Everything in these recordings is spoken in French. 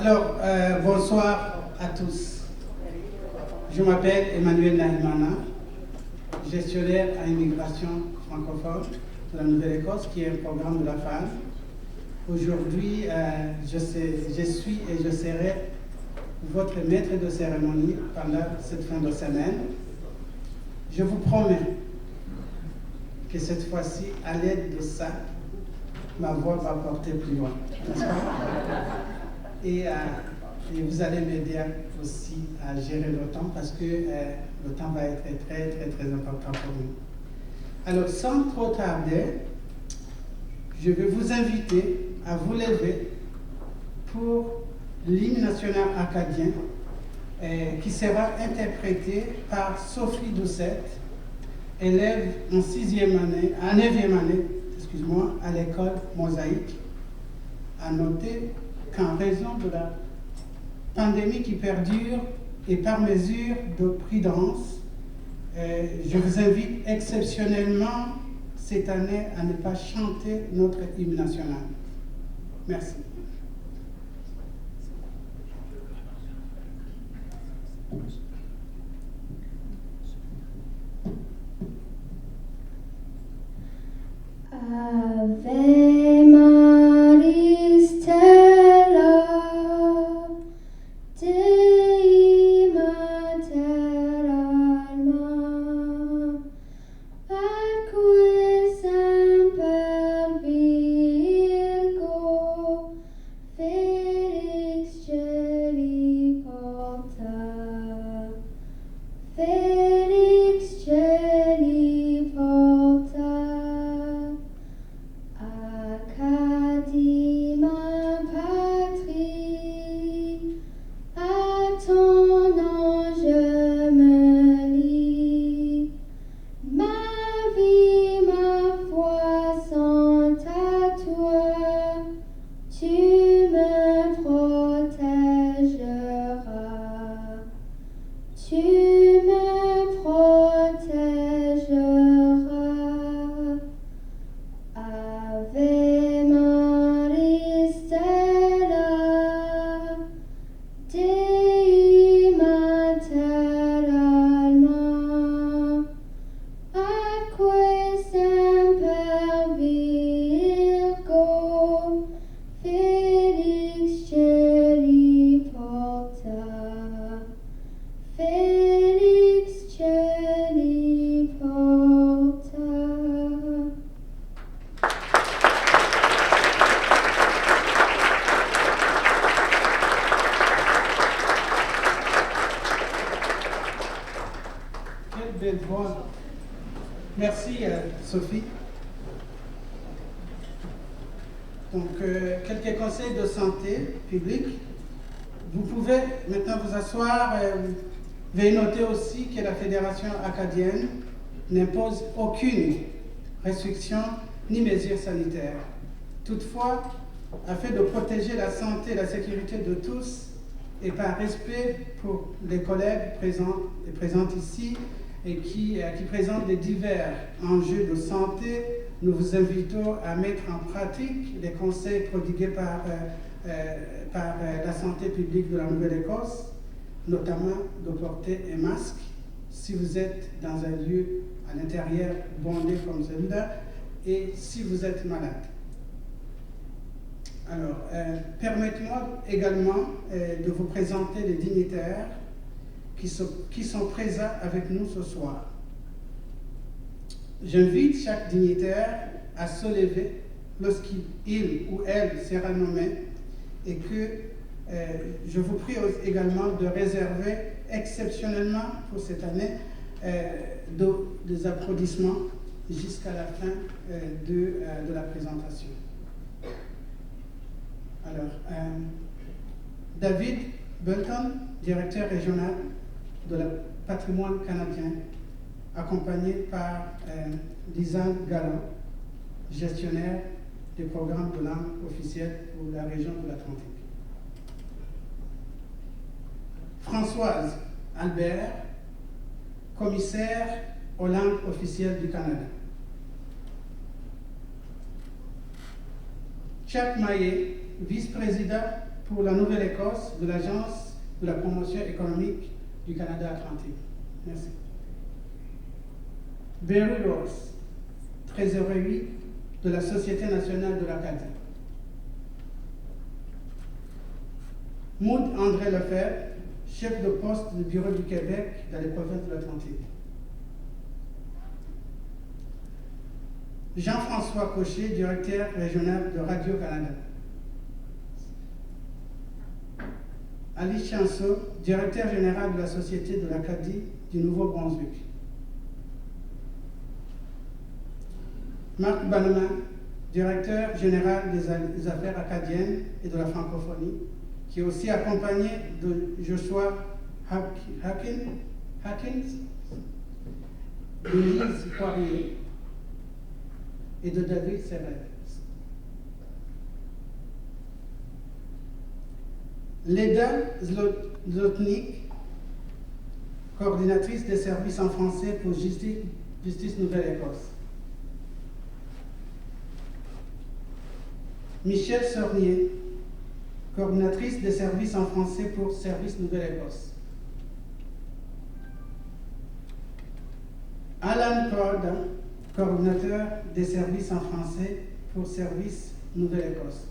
Alors, bonsoir à tous. Je m'appelle Emmanuel Nahimana, gestionnaire à immigration francophone de la Nouvelle-Écosse, qui est un programme de la FAN. Aujourd'hui, je suis et je serai votre maître de cérémonie pendant cette fin de semaine. Je vous promets que cette fois-ci, à l'aide de ça, ma voix va porter plus loin. Et vous allez m'aider aussi à gérer le temps parce que le temps va être très, très, très important pour nous. Alors, sans trop tarder, je vais vous inviter à vous lever pour l'hymne national acadien qui sera interprété par Sophie Doucette, élève en 9e année, à l'école Mosaïque. À noter qu'en raison de la pandémie qui perdure et par mesure de prudence, je vous invite exceptionnellement cette année à ne pas chanter notre hymne national. Merci. Ave Maris Stella, Dei Mater Alma, atque semper Virgo, Felix Celi porta, Felix Celi porta. Acadima patrie, à ton nom je me lie. Ma vie, ma foi sont à toi, tu me protégeras, tu me protégeras. Ave Maris Stella, Dei Mater Alma, atque semper Virgo, Felix Celi porta, Felix Celi porta. Quelle belle voix. Merci Sophie. Donc, quelques conseils de santé publique. Vous pouvez maintenant vous asseoir. Veuillez noter aussi que la Fédération acadienne n'impose aucune restriction ni mesure sanitaire. Toutefois, afin de protéger la santé et la sécurité de tous, et par respect pour les collègues présents ici et qui présentent les divers enjeux de santé, nous vous invitons à mettre en pratique les conseils prodigués par la santé publique de la Nouvelle-Écosse, notamment de porter un masque si vous êtes dans un lieu à l'intérieur bondé comme celui-là et si vous êtes malade. Alors, permettez-moi également de vous présenter les dignitaires qui sont présents avec nous ce soir. J'invite chaque dignitaire à se lever lorsqu'il ou elle sera nommé et que je vous prie également de réserver exceptionnellement pour cette année des applaudissements jusqu'à la fin de la présentation. Alors, David Belton, directeur régional de la patrimoine canadien, accompagné par Lisanne Galland, gestionnaire des programmes de langue officielle pour la région de l'Atlantique. Françoise Albert, commissaire aux langues officielles du Canada. Chuck Maillet, vice-président pour la Nouvelle-Écosse de l'Agence de la promotion économique du Canada Atlantique. Merci. Barry Ross, trésorier de la Société nationale de l'Acadie. Maud André Lefebvre, chef de poste du Bureau du Québec dans les provinces de l'Atlantique. Jean-François Cochet, directeur régional de Radio-Canada. Alice Chanceau, directeur général de la Société de l'Acadie du Nouveau-Brunswick. Marc Banneman, directeur général des affaires acadiennes et de la francophonie, qui est aussi accompagné de Joshua Hawkins, de Lise Poirier et de David Serret. Leda Zlotnik, coordinatrice des services en français pour Justice Nouvelle-Écosse. Michel Sornier, coordinatrice des services en français pour Service Nouvelle-Écosse. Alan Corda, coordinateur des services en français pour Service Nouvelle-Écosse.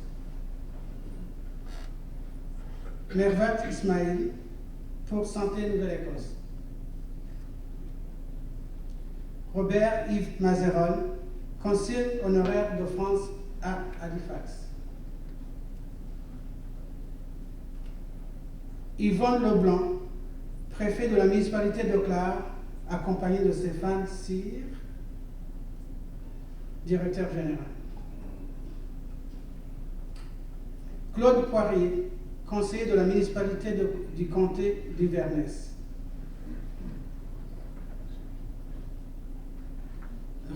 Mervat Ismail pour Santé Nouvelle-Écosse. Robert Yves Mazerol, consul honoraire de France à Halifax. Yvonne Leblanc, préfet de la municipalité de Clare, accompagné de Stéphane Cyr, directeur général. Claude Poirier, conseiller de la municipalité du comté d'Iverness.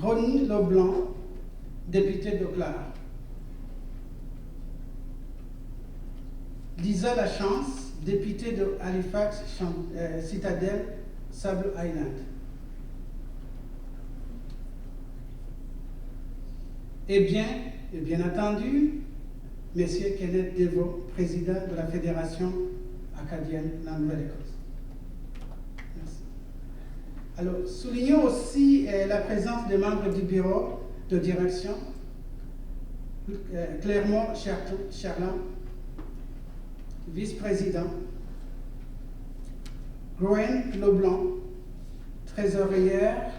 Ronnie Leblanc, député de Clare. Lisa Lachance, députée de Halifax Citadelle, Sable Island. Et bien entendu, M. Kenneth Deveau, président de la Fédération acadienne de la Nouvelle-Écosse. Merci. Alors, soulignons aussi la présence des membres du bureau de direction, Clermont Charland, vice-président, Gwen Leblanc, trésorière,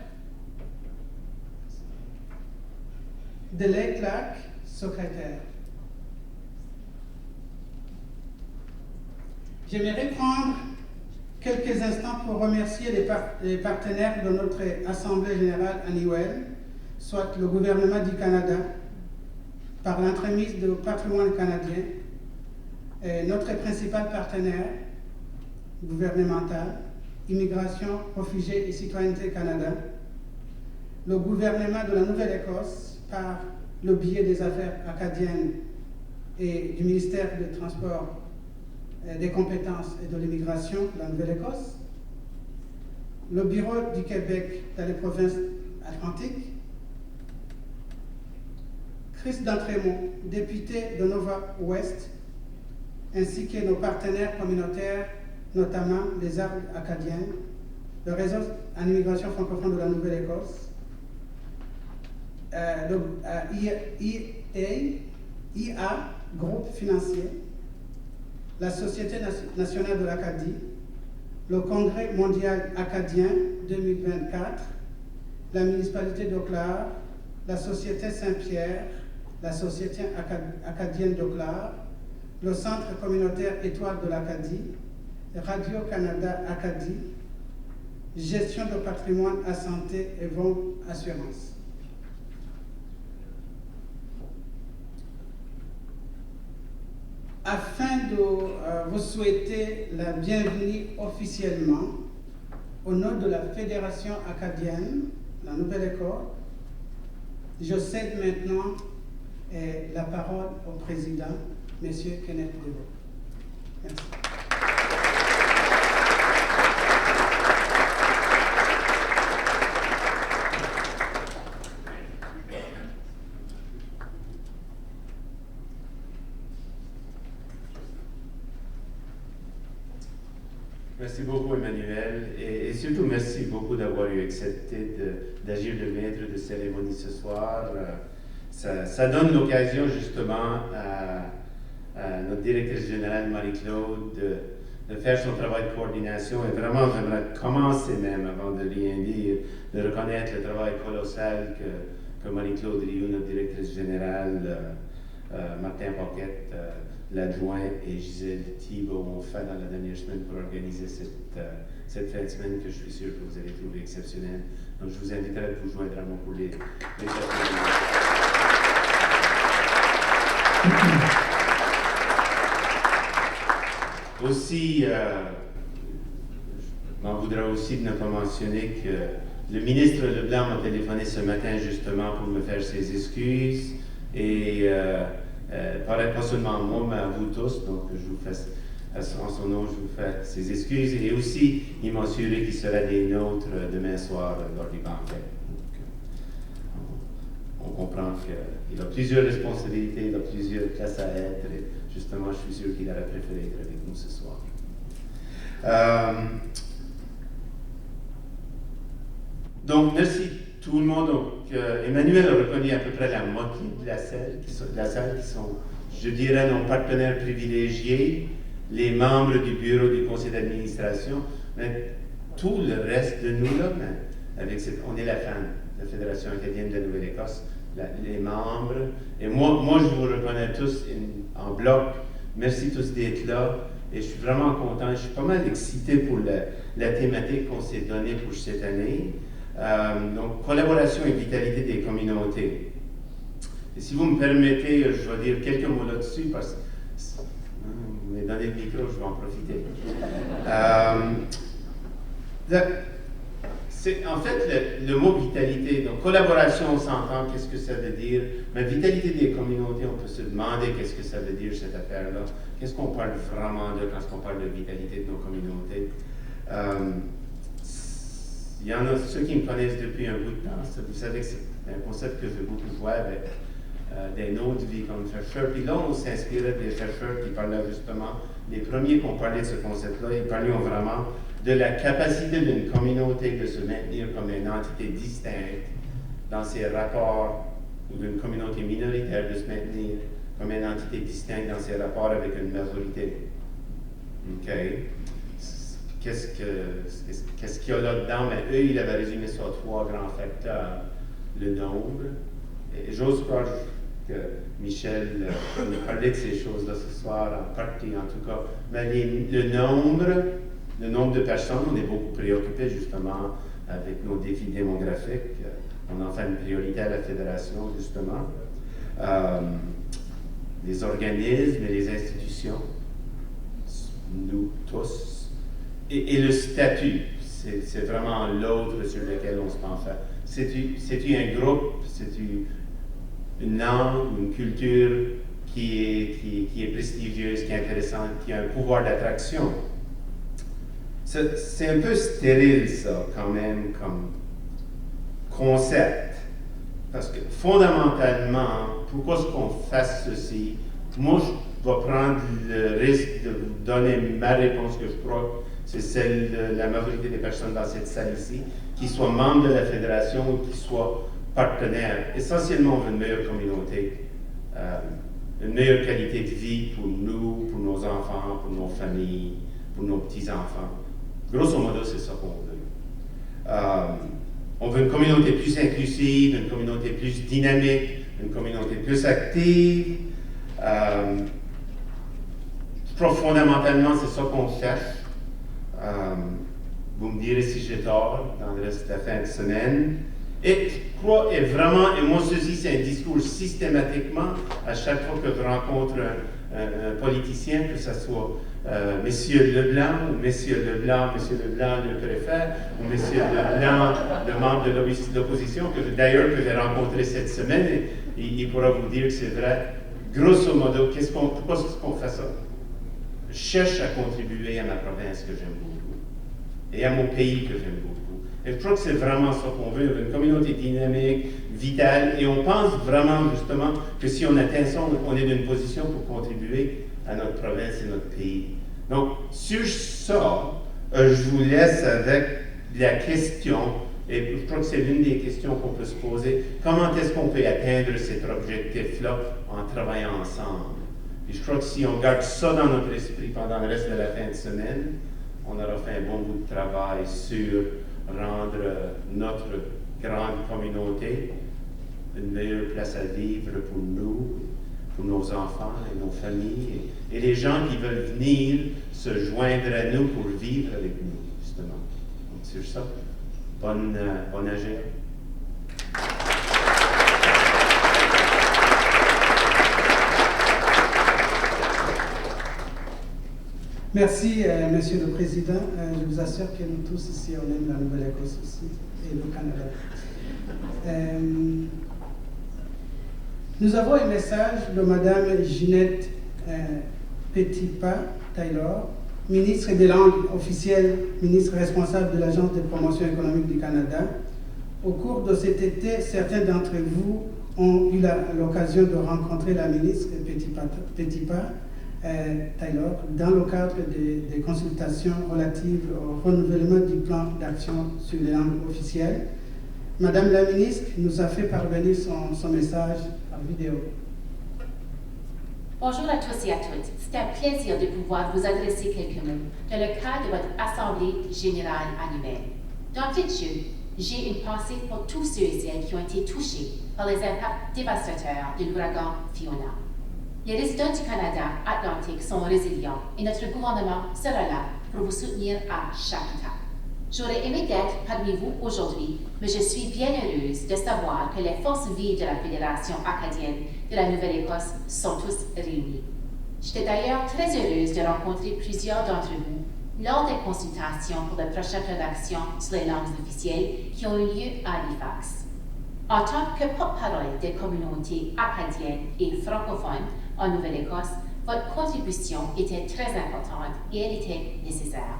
Delay Clark, secrétaire. J'aimerais prendre quelques instants pour remercier les partenaires de notre Assemblée générale annuelle, soit le gouvernement du Canada, par l'entremise du patrimoine canadien, et notre principal partenaire gouvernemental, Immigration, Réfugiés et Citoyenneté Canada, le gouvernement de la Nouvelle-Écosse par le biais des affaires acadiennes et du ministère des Transports, des compétences et de l'immigration de la Nouvelle-Écosse, le Bureau du Québec dans les provinces atlantiques, Chris D'Entremont, député de Nova-Ouest, ainsi que nos partenaires communautaires, notamment les Arbres acadiens, le réseau en immigration francophone de la Nouvelle-Écosse, IA, groupe financier, la Société nationale de l'Acadie, le Congrès mondial acadien 2024, la municipalité de Clare, la Société Saint-Pierre, la Société acadienne de Clare, le Centre communautaire Étoile de l'Acadie, Radio-Canada Acadie, Gestion de patrimoine à santé et vente assurance. Afin de vous souhaiter la bienvenue officiellement, au nom de la Fédération acadienne, la Nouvelle-Écosse, je cède maintenant la parole au président, M. Kenneth Deveau. Merci. Et surtout, merci beaucoup d'avoir accepté d'agir de maître de cérémonie ce soir. Ça donne l'occasion justement à notre directrice générale Marie-Claude de faire son travail de coordination. Et vraiment, j'aimerais commencer même, avant de rien dire, de reconnaître le travail colossal que Marie-Claude Rioux, notre directrice générale, Martin Paquette, l'adjoint et Gisèle Thibault ont fait dans la dernière semaine pour organiser cette fin de semaine que je suis sûr que vous allez trouver exceptionnelle. Donc, je vous inviterai à vous joindre à moi pour les Aussi, je m'en voudrais aussi de ne pas mentionner que le ministre Leblanc m'a téléphoné ce matin justement pour me faire ses excuses et pas seulement à moi, mais à vous tous. Donc, je vous fais, en son nom, je vous fais ses excuses. Et aussi, il m'a assuré qu'il sera des nôtres demain soir lors du banquet. On comprend qu'il a plusieurs responsabilités, il a plusieurs places à être. Et justement, je suis sûr qu'il aurait préféré être avec nous ce soir. Donc, merci tout le monde. Donc, Emmanuel a reconnu à peu près la moitié de la salle qui sont, je dirais, nos partenaires privilégiés, les membres du bureau du conseil d'administration, mais tout le reste de nous, là, on est la FAN, la Fédération acadienne de la Nouvelle-Écosse, les membres, et moi je vous reconnais tous en bloc. Merci tous d'être là, et je suis vraiment content, je suis pas mal excité pour la thématique qu'on s'est donnée pour cette année. Donc, collaboration et vitalité des communautés. Et si vous me permettez, je vais dire quelques mots là-dessus, parce que vous m'avez donné le micro, je vais en profiter. En fait, le mot vitalité, donc collaboration, on s'entend, qu'est-ce que ça veut dire, mais vitalité des communautés, on peut se demander qu'est-ce que ça veut dire, cette affaire-là. Qu'est-ce qu'on parle vraiment de quand on parle de vitalité de nos communautés? Il y en a ceux qui me connaissent depuis un bout de temps, vous savez que c'est un concept que j'ai beaucoup joué avec des notes de vie comme chercheurs. Puis là, on s'inspirait des chercheurs qui parlaient justement, les premiers qui ont parlé de ce concept-là, ils parlaient vraiment de la capacité d'une communauté de se maintenir comme une entité distincte dans ses rapports, ou d'une communauté minoritaire de se maintenir comme une entité distincte dans ses rapports avec une majorité. OK? Qu'est-ce qu'il y a là-dedans? Mais eux, ils avaient résumé ça à 3 grands facteurs. Le nombre. Et j'ose croire que Michel nous parlait de ces choses-là ce soir, en partie en tout cas. Mais le nombre de personnes, on est beaucoup préoccupés justement avec nos défis démographiques. On en fait une priorité à la Fédération, justement. Les organismes et les institutions, nous tous. Et le statut, c'est vraiment l'autre sur lequel on se penche. C'est-tu un groupe, c'est-tu une langue, une culture qui est prestigieuse, qui est intéressante, qui a un pouvoir d'attraction? C'est un peu stérile, ça, quand même, comme concept. Parce que, fondamentalement, pourquoi est-ce qu'on fasse ceci? Moi, je vais prendre le risque de vous donner ma réponse que je crois c'est celle de la majorité des personnes dans cette salle ici, qui soient membres de la Fédération ou qui soient partenaires. Essentiellement, on veut une meilleure communauté, une meilleure qualité de vie pour nous, pour nos enfants, pour nos familles, pour nos petits-enfants. Grosso modo, c'est ça qu'on veut. On veut une communauté plus inclusive, une communauté plus dynamique, une communauté plus active. Fondamentalement, c'est ça qu'on cherche. Vous me direz si j'ai tort dans le reste de la fin de semaine. Et je crois, et moi, ceci, c'est un discours systématiquement, à chaque fois que je rencontre un politicien, que ce soit Monsieur Leblanc, ou Monsieur Leblanc le préfet, ou Monsieur Leblanc, le membre de l'opposition, que j'ai rencontré cette semaine, et il pourra vous dire que c'est vrai. Grosso modo, pourquoi est-ce qu'on fait ça? Je cherche à contribuer à ma province que j'aime beaucoup et à mon pays que j'aime beaucoup. Et je crois que c'est vraiment ça qu'on veut, une communauté dynamique, vitale, et on pense vraiment justement que si on atteint ça, on est dans une position pour contribuer à notre province et notre pays. Donc, sur ça, je vous laisse avec de la question, et je crois que c'est l'une des questions qu'on peut se poser, comment est-ce qu'on peut atteindre cet objectif-là en travaillant ensemble? Et je crois que si on garde ça dans notre esprit pendant le reste de la fin de semaine, on aura fait un bon bout de travail sur rendre notre grande communauté une meilleure place à vivre pour nous, pour nos enfants et nos familles, et les gens qui veulent venir se joindre à nous pour vivre avec nous, justement. Donc, sur ça, bonne agir. Merci, Monsieur le Président. Je vous assure que nous tous ici, on aime la Nouvelle-Écosse aussi, et le Canada. Nous avons un message de Mme Ginette Petitpas-Taylor, ministre des langues officielles, ministre responsable de l'Agence de promotion économique du Canada. Au cours de cet été, certains d'entre vous ont eu l'occasion de rencontrer la ministre Petitpas-Taylor dans le cadre des consultations relatives au renouvellement du plan d'action sur les langues officielles. Madame la ministre nous a fait parvenir son message en vidéo. Bonjour à tous et à toutes. C'est un plaisir de pouvoir vous adresser quelques mots dans le cadre de votre Assemblée générale annuelle. D'entrée de jeu, j'ai une pensée pour tous ceux et celles qui ont été touchés par les impacts dévastateurs de l'ouragan Fiona. Les résidents du Canada Atlantique sont résilients et notre gouvernement sera là pour vous soutenir à chaque étape. J'aurais aimé d'être parmi vous aujourd'hui, mais je suis bien heureuse de savoir que les forces vives de la Fédération acadienne de la Nouvelle-Écosse sont tous réunies. J'étais d'ailleurs très heureuse de rencontrer plusieurs d'entre vous lors des consultations pour le prochain plan d'action sur les langues officielles qui ont eu lieu à Halifax. En tant que porte-parole des communautés acadiennes et francophones en Nouvelle-Écosse, votre contribution était très importante et elle était nécessaire.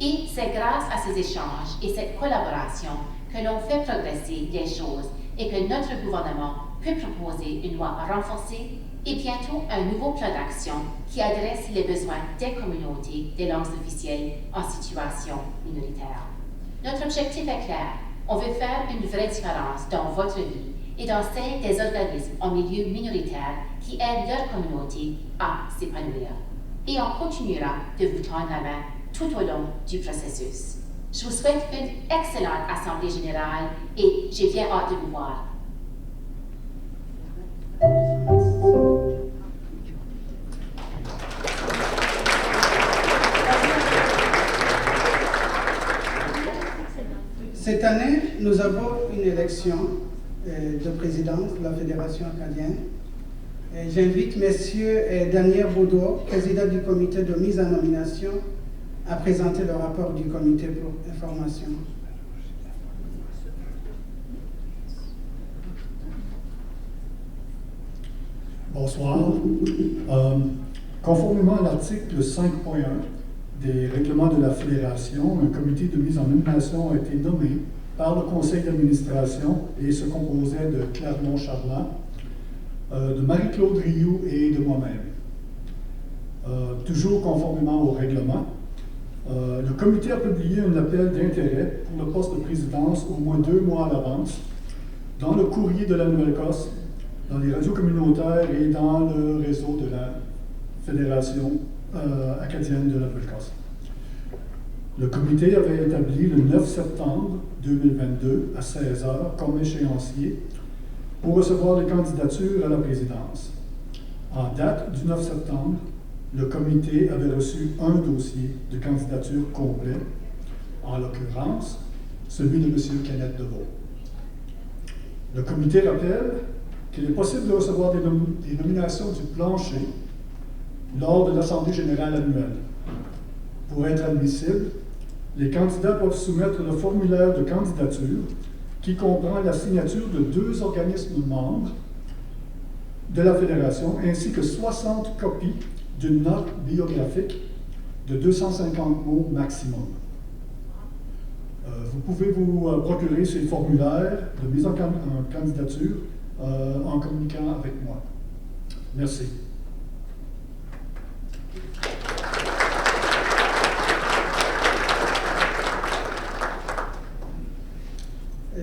Et c'est grâce à ces échanges et cette collaboration que l'on fait progresser les choses et que notre gouvernement peut proposer une loi renforcée et bientôt un nouveau plan d'action qui adresse les besoins des communautés des langues officielles en situation minoritaire. Notre objectif est clair. On veut faire une vraie différence dans votre vie et dans celle des organismes en milieu minoritaire qui aident leur communauté à s'épanouir. Et on continuera de vous tendre la main tout au long du processus. Je vous souhaite une excellente Assemblée générale et j'ai bien hâte de vous voir. Cette année, nous avons une élection de présidence de la Fédération acadienne. J'invite M. Daniel Baudot, président du comité de mise en nomination, à présenter le rapport du comité pour information. Bonsoir. Conformément à l'article 5.1 des règlements de la Fédération, un comité de mise en nomination a été nommé par le conseil d'administration et se composait de Clermont Charland, de Marie-Claude Rioux et de moi-même. Toujours conformément au règlement, le comité a publié un appel d'intérêt pour le poste de présidence au moins 2 mois à l'avance dans le courrier de la Nouvelle-Écosse, dans les radios communautaires et dans le réseau de la Fédération acadienne de la Nouvelle-Écosse. Le comité avait établi le 9 septembre 2022 à 16h comme échéancier pour recevoir les candidatures à la présidence. En date du 9 septembre, le comité avait reçu un dossier de candidature complet, en l'occurrence celui de M. Kenneth Deveau. Le comité rappelle qu'il est possible de recevoir des nominations du plancher lors de l'Assemblée générale annuelle. Pour être admissible, les candidats peuvent soumettre le formulaire de candidature qui comprend la signature de 2 organismes membres de la Fédération ainsi que 60 copies d'une note biographique de 250 mots maximum. Vous pouvez vous procurer ces formulaires de mise en candidature en communiquant avec moi. Merci.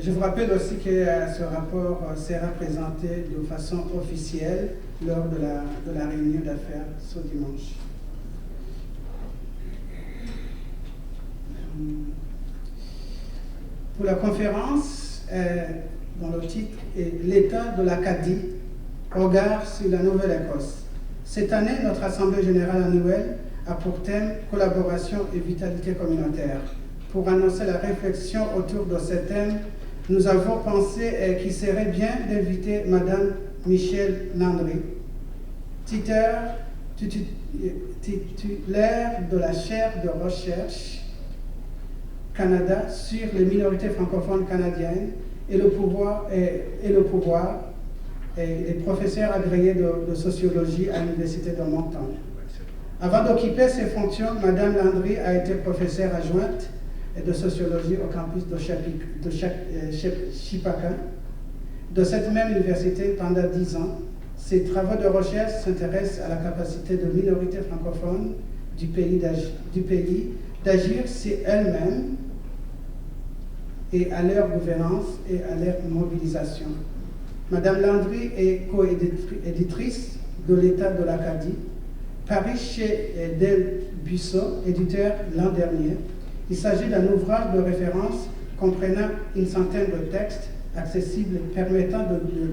Je vous rappelle aussi que ce rapport sera présenté de façon officielle lors de la réunion d'affaires ce dimanche. Pour la conférence, dont le titre est « L'état de l'Acadie, regard sur la Nouvelle-Écosse ». Cette année, notre Assemblée générale annuelle a pour thème « Collaboration et vitalité communautaire ». Pour annoncer la réflexion autour de ce thème, nous avons pensé qu'il serait bien d'inviter Mme Michelle Landry, titulaire de la chaire de recherche Canada sur les minorités francophones canadiennes et le pouvoir et professeur agréé de sociologie à l'Université de Moncton. Avant d'occuper ces fonctions, Mme Landry a été professeure adjointe de sociologie au campus de Chipaka. De cette même université pendant 10 ans, ses travaux de recherche s'intéressent à la capacité de minorités francophones du pays d'agir sur elles-mêmes et à leur gouvernance et à leur mobilisation. Madame Landry est co-éditrice de l'État de l'Acadie, paru chez Del Buisson, éditeur l'an dernier. Il s'agit d'un ouvrage de référence comprenant une centaine de textes accessibles permettant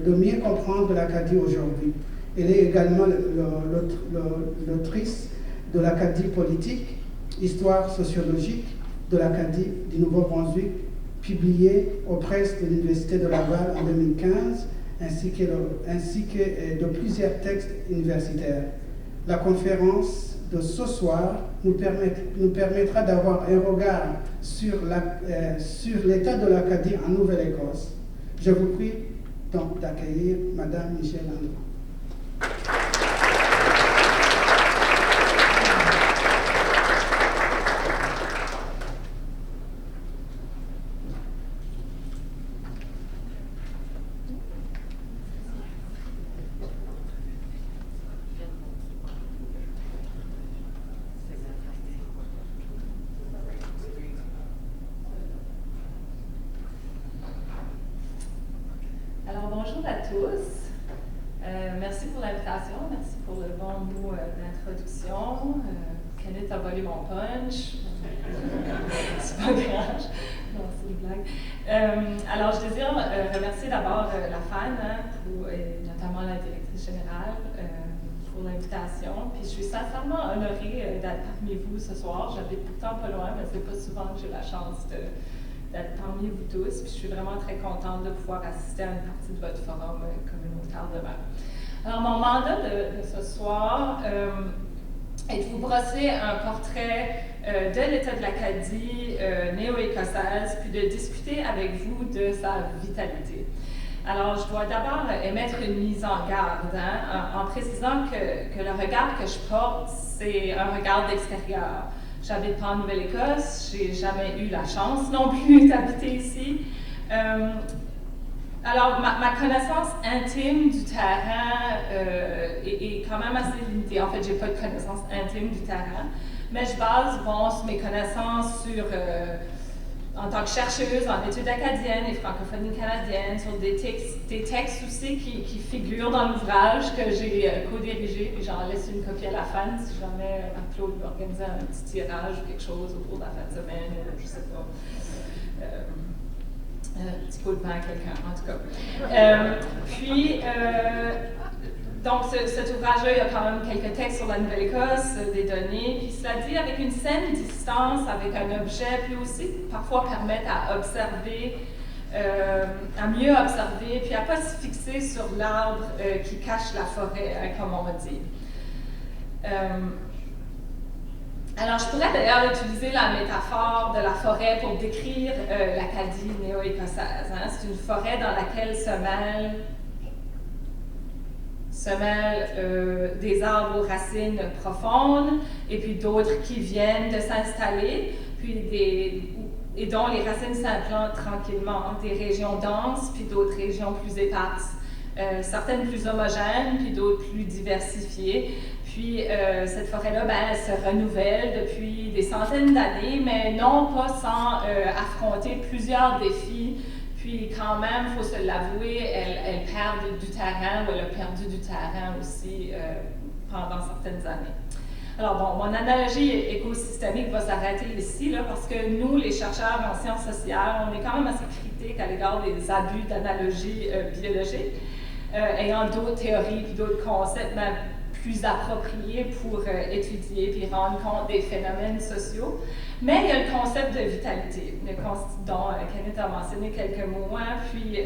de mieux comprendre l'Acadie aujourd'hui. Elle est également l'autrice de l'Acadie politique, histoire sociologique de l'Acadie du Nouveau-Brunswick, publié aux presses de l'Université de Laval en 2015, ainsi que de plusieurs textes universitaires. La conférence de ce soir nous permettra d'avoir un regard sur l'état de l'Acadie en Nouvelle-Écosse. Je vous prie donc d'accueillir Mme Michelle Landry. Bonjour à tous. Merci pour l'invitation, merci pour le bon mot d'introduction. Kenneth a volé mon punch. C'est pas grave. Non, c'est une blague. Alors, je désire remercier d'abord la FAN, et notamment la directrice générale, pour l'invitation. Puis je suis sincèrement honorée d'être parmi vous ce soir. J'habite pourtant pas loin, mais c'est pas souvent que j'ai la chance d'être parmi vous tous. Puis je suis vraiment très contente de pouvoir assister à une partie de votre forum communautaire demain. Alors, mon mandat de ce soir est de vous brosser un portrait de l'État de l'Acadie néo-écossaise, puis de discuter avec vous de sa vitalité. Alors, je dois d'abord émettre une mise en garde, en précisant que le regard que je porte, c'est un regard d'extérieur. J'habite pas en Nouvelle-Écosse, j'ai jamais eu la chance non plus d'habiter ici. Alors, ma connaissance intime du terrain est quand même assez limitée. En fait, j'ai pas de connaissance intime du terrain, mais je base mes connaissances sur, en tant que chercheuse en études acadiennes et francophonie canadienne, sur des textes aussi qui figurent dans l'ouvrage que j'ai co-dirigé, puis j'en laisse une copie à la fin si jamais Claude veut organiser un petit tirage ou quelque chose au cours de la fin de semaine, je sais pas. Un petit coup de main à quelqu'un, en tout cas. Donc, cet ouvrage-là, il y a quand même quelques textes sur la Nouvelle-Écosse, des données, puis cela dit, avec une saine distance, avec un objet, puis aussi parfois permettre à observer, à mieux observer, puis à ne pas se fixer sur l'arbre qui cache la forêt, comme on dit. Alors, je pourrais d'ailleurs utiliser la métaphore de la forêt pour décrire l'Acadie néo-écossaise. C'est une forêt dans laquelle se mêlent des arbres aux racines profondes et puis d'autres qui viennent de s'installer, et dont les racines s'implantent tranquillement. Des régions denses, puis d'autres régions plus éparses. Certaines plus homogènes, puis d'autres plus diversifiées. Puis cette forêt-là, elle se renouvelle depuis des centaines d'années, mais non pas sans affronter plusieurs défis, puis Puis quand même, il faut se l'avouer, elle perd du terrain, ou elle a perdu du terrain aussi pendant certaines années. Alors bon, mon analogie écosystémique va s'arrêter ici, là, parce que nous, les chercheurs en sciences sociales, on est quand même assez critiques à l'égard des abus d'analogie biologique, ayant d'autres théories et d'autres concepts plus appropriés pour étudier et rendre compte des phénomènes sociaux. Mais il y a le concept de vitalité, dont Kenneth a mentionné quelques mots, puis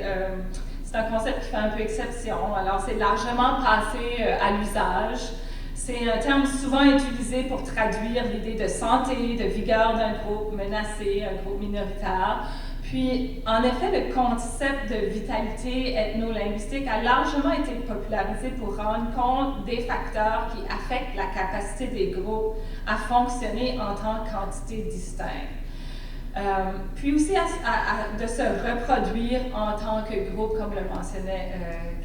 c'est un concept qui fait un peu exception. Alors, c'est largement passé à l'usage. C'est un terme souvent utilisé pour traduire l'idée de santé, de vigueur d'un groupe menacé, un groupe minoritaire. Puis, en effet, le concept de vitalité ethno-linguistique a largement été popularisé pour rendre compte des facteurs qui affectent la capacité des groupes à fonctionner en tant qu'entités distinctes. Puis aussi de se reproduire en tant que groupe, comme le mentionnait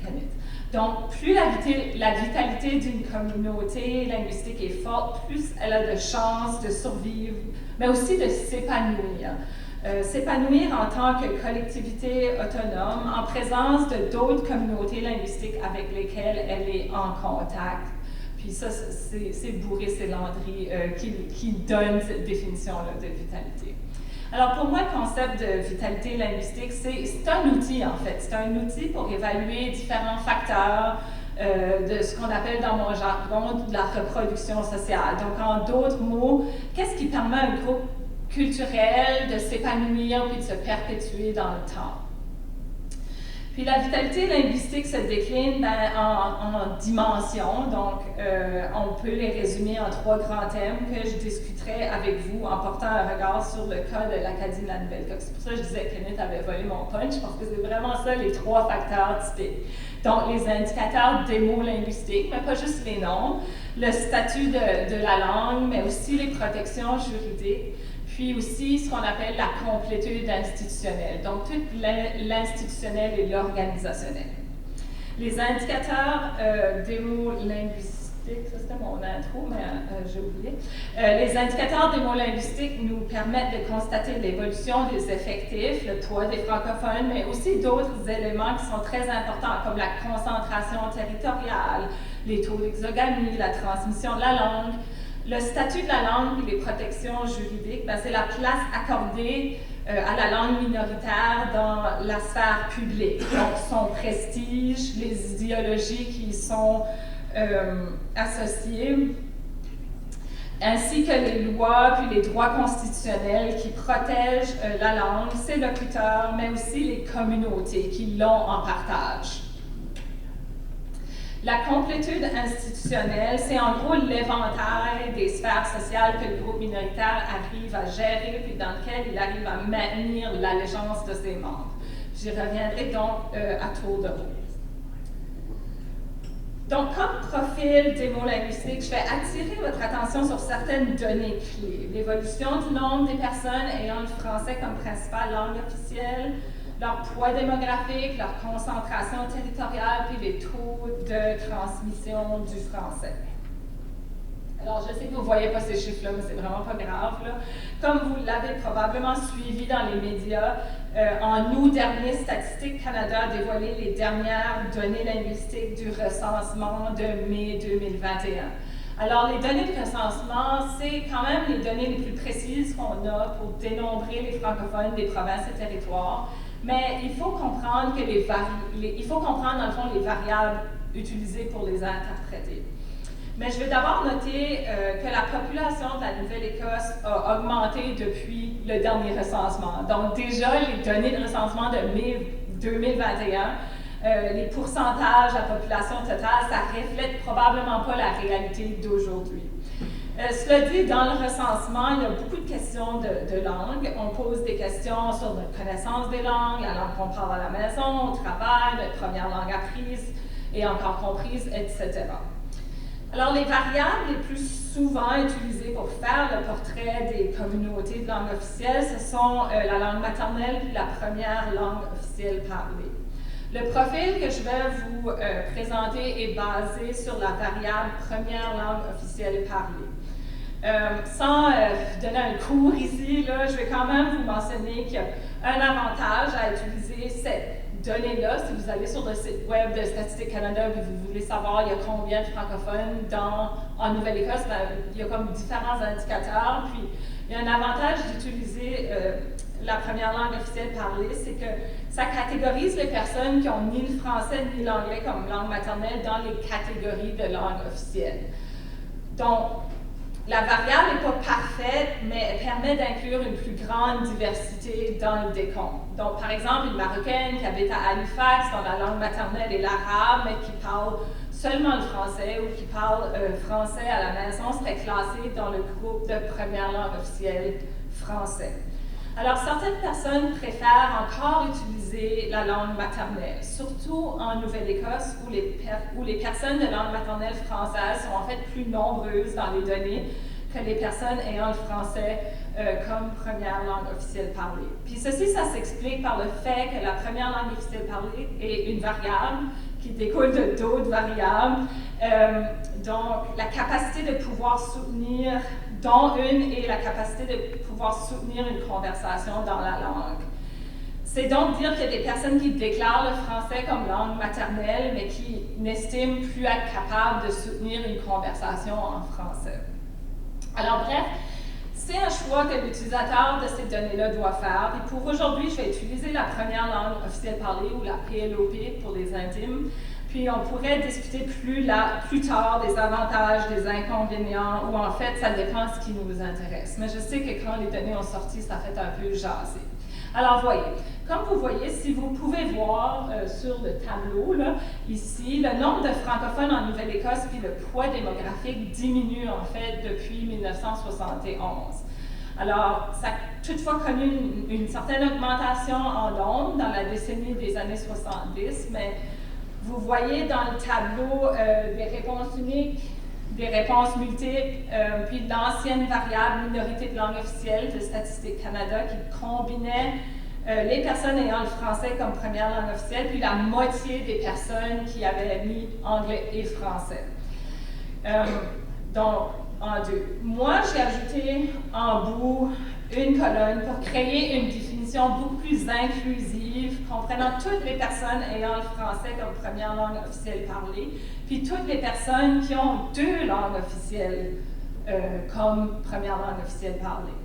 Kenneth. Donc, plus la vitalité d'une communauté linguistique est forte, plus elle a de chances de survivre, mais aussi de s'épanouir. S'épanouir en tant que collectivité autonome en présence de d'autres communautés linguistiques avec lesquelles elle est en contact. Puis ça, c'est Bourris et Landry qui donnent cette définition-là de vitalité. Alors pour moi, le concept de vitalité linguistique, c'est un outil en fait. C'est un outil pour évaluer différents facteurs de ce qu'on appelle dans mon jargon de la reproduction sociale. Donc en d'autres mots, qu'est-ce qui permet à un groupe culturel de s'épanouir puis de se perpétuer dans le temps? Puis la vitalité linguistique se décline en dimensions, donc on peut les résumer en 3 grands thèmes que je discuterai avec vous en portant un regard sur le cas de l'Acadie de la Nouvelle-Écosse. C'est pour ça que je disais que Kenneth avait volé mon punch, parce que c'est vraiment ça les 3 facteurs typiques. Donc les indicateurs démo-linguistiques, mais pas juste les noms, le statut de la langue, mais aussi les protections juridiques, puis aussi ce qu'on appelle la complétude institutionnelle, donc tout l'institutionnel et l'organisationnel. Les indicateurs démo-linguistiques, ça c'était mon intro, mais j'ai oublié. Les indicateurs démo-linguistiques nous permettent de constater l'évolution des effectifs, le poids des francophones, mais aussi d'autres éléments qui sont très importants, comme la concentration territoriale, les taux d'exogamie, la transmission de la langue. Le statut de la langue et les protections juridiques, c'est la place accordée à la langue minoritaire dans la sphère publique. Donc, son prestige, les idéologies qui y sont associées, ainsi que les lois puis les droits constitutionnels qui protègent la langue, ses locuteurs, mais aussi les communautés qui l'ont en partage. La complétude institutionnelle, c'est en gros l'éventail des sphères sociales que le groupe minoritaire arrive à gérer, puis dans lequel il arrive à maintenir l'allégeance de ses membres. J'y reviendrai donc à tour de rôle. Donc, comme profil démo-linguistique, je vais attirer votre attention sur certaines données clés. L'évolution du nombre des personnes ayant le français comme principale langue officielle, leur poids démographique, leur concentration territoriale, puis les taux de transmission du français. Alors, je sais que vous ne voyez pas ces chiffres-là, mais c'est vraiment pas grave, là. Comme vous l'avez probablement suivi dans les médias, en août dernier, Statistique Canada a dévoilé les dernières données linguistiques du recensement de mai 2021. Alors, les données de recensement, c'est quand même les données les plus précises qu'on a pour dénombrer les francophones des provinces et territoires. Mais il faut comprendre que dans le fond les variables utilisées pour les interpréter. Mais je vais d'abord noter que la population de la Nouvelle-Écosse a augmenté depuis le dernier recensement. Donc déjà, les données de recensement de mai 2021, les pourcentages de la population totale, ça ne reflète probablement pas la réalité d'aujourd'hui. Cela dit, dans le recensement, il y a beaucoup de questions de langue. On pose des questions sur notre connaissance des langues, la langue qu'on parle à la maison, au travail, notre première langue apprise et encore comprise, etc. Alors, les variables les plus souvent utilisées pour faire le portrait des communautés de langue officielle, ce sont la langue maternelle puis la première langue officielle parlée. Le profil que je vais vous présenter est basé sur la variable première langue officielle parlée. Sans donner un cours ici, là, je vais quand même vous mentionner qu'il y a un avantage à utiliser cette donnée-là. Si vous allez sur le site web de Statistique Canada et vous voulez savoir il y a combien de francophones en Nouvelle-Écosse, il y a comme différents indicateurs. Puis il y a un avantage d'utiliser la première langue officielle parlée, c'est que ça catégorise les personnes qui ont ni le français ni l'anglais comme langue maternelle dans les catégories de langue officielle. Donc, la variable n'est pas parfaite, mais elle permet d'inclure une plus grande diversité dans le décompte. Donc, par exemple, une Marocaine qui habite à Halifax, dont la langue maternelle est l'arabe, mais qui parle seulement le français ou qui parle français à la maison, serait classée dans le groupe de première langue officielle français. Alors, certaines personnes préfèrent encore utiliser la langue maternelle, surtout en Nouvelle-Écosse, où les personnes de langue maternelle française sont en fait plus nombreuses dans les données que les personnes ayant le français comme première langue officielle parlée. Puis ceci, ça s'explique par le fait que la première langue officielle parlée est une variable qui découle de d'autres variables. Donc, la capacité de pouvoir soutenir, dont une est la capacité de pouvoir soutenir une conversation dans la langue. C'est donc dire qu'il y a des personnes qui déclarent le français comme langue maternelle, mais qui n'estiment plus être capables de soutenir une conversation en français. Alors bref, c'est un choix que l'utilisateur de ces données-là doit faire. Et pour aujourd'hui, je vais utiliser la première langue officielle parlée, ou la PLOP pour les intimes. Puis on pourrait discuter plus tard des avantages, des inconvénients, ou en fait, ça dépend de ce qui nous intéresse. Mais je sais que quand les données ont sorti, ça fait un peu jaser. Alors voyez, comme vous voyez, si vous pouvez voir sur le tableau, là, ici, le nombre de francophones en Nouvelle-Écosse puis le poids démographique diminue en fait depuis 1971. Alors, ça a toutefois connu une certaine augmentation en nombre dans la décennie des années 70, mais vous voyez dans le tableau des réponses uniques, des réponses multiples, puis l'ancienne variable minorité de langue officielle de Statistique Canada qui combinait les personnes ayant le français comme première langue officielle, puis la moitié des personnes qui avaient mis anglais et français. Donc, en deux. Moi, j'ai ajouté en bout une colonne pour créer une définition beaucoup plus inclusive, comprenant toutes les personnes ayant le français comme première langue officielle parlée, puis toutes les personnes qui ont deux langues officielles comme première langue officielle parlée.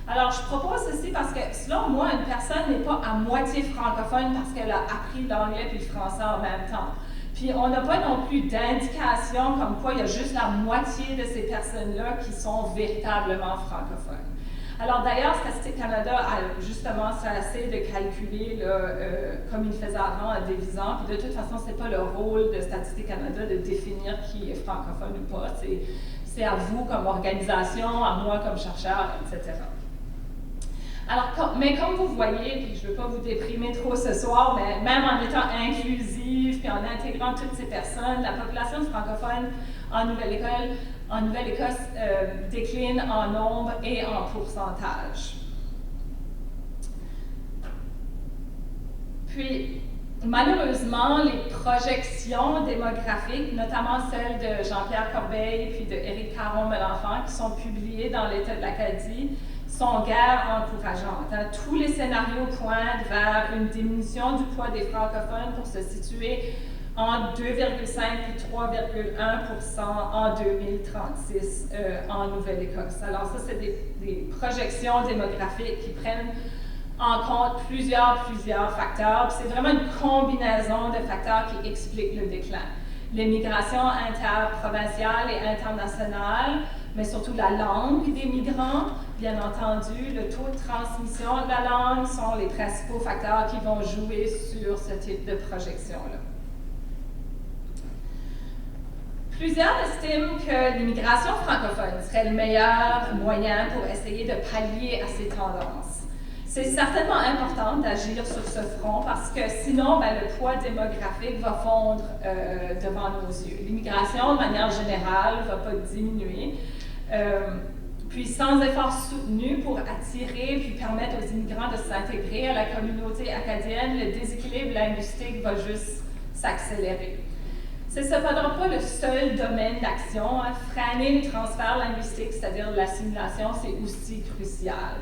Alors, je propose ceci parce que, selon moi, une personne n'est pas à moitié francophone parce qu'elle a appris l'anglais puis le français en même temps. Puis, on n'a pas non plus d'indication comme quoi il y a juste la moitié de ces personnes-là qui sont véritablement francophones. Alors, d'ailleurs, Statistique Canada a justement essayé de calculer, comme il faisait avant, en dévisant. Puis, de toute façon, ce n'est pas le rôle de Statistique Canada de définir qui est francophone ou pas. C'est à vous comme organisation, à moi comme chercheur, etc. Alors, mais comme vous voyez, puis je ne veux pas vous déprimer trop ce soir, mais même en étant inclusive, puis en intégrant toutes ces personnes, la population francophone en Nouvelle-Écosse décline en nombre et en pourcentage. Puis, malheureusement, les projections démographiques, notamment celles de Jean-Pierre Corbeil puis de Éric Caron-Melançon, qui sont publiées dans l'État de l'Acadie, sont guère encourageantes. Tous les scénarios pointent vers une diminution du poids des francophones pour se situer entre 2,5 et 3,1 en 2036 en Nouvelle-Écosse. Alors ça, c'est des projections démographiques qui prennent en compte plusieurs facteurs. C'est vraiment une combinaison de facteurs qui expliquent le déclin. Les migrations interprovinciales et internationales, mais surtout la langue des migrants, bien entendu, le taux de transmission de la langue sont les principaux facteurs qui vont jouer sur ce type de projection-là. Plusieurs estiment que l'immigration francophone serait le meilleur moyen pour essayer de pallier à ces tendances. C'est certainement important d'agir sur ce front parce que sinon, le poids démographique va fondre devant nos yeux. L'immigration, de manière générale, ne va pas diminuer. Puis sans effort soutenu pour attirer puis permettre aux immigrants de s'intégrer à la communauté acadienne, le déséquilibre linguistique va juste s'accélérer. C'est cependant pas le seul domaine d'action. Freiner le transfert linguistique, c'est-à-dire l'assimilation, c'est aussi crucial.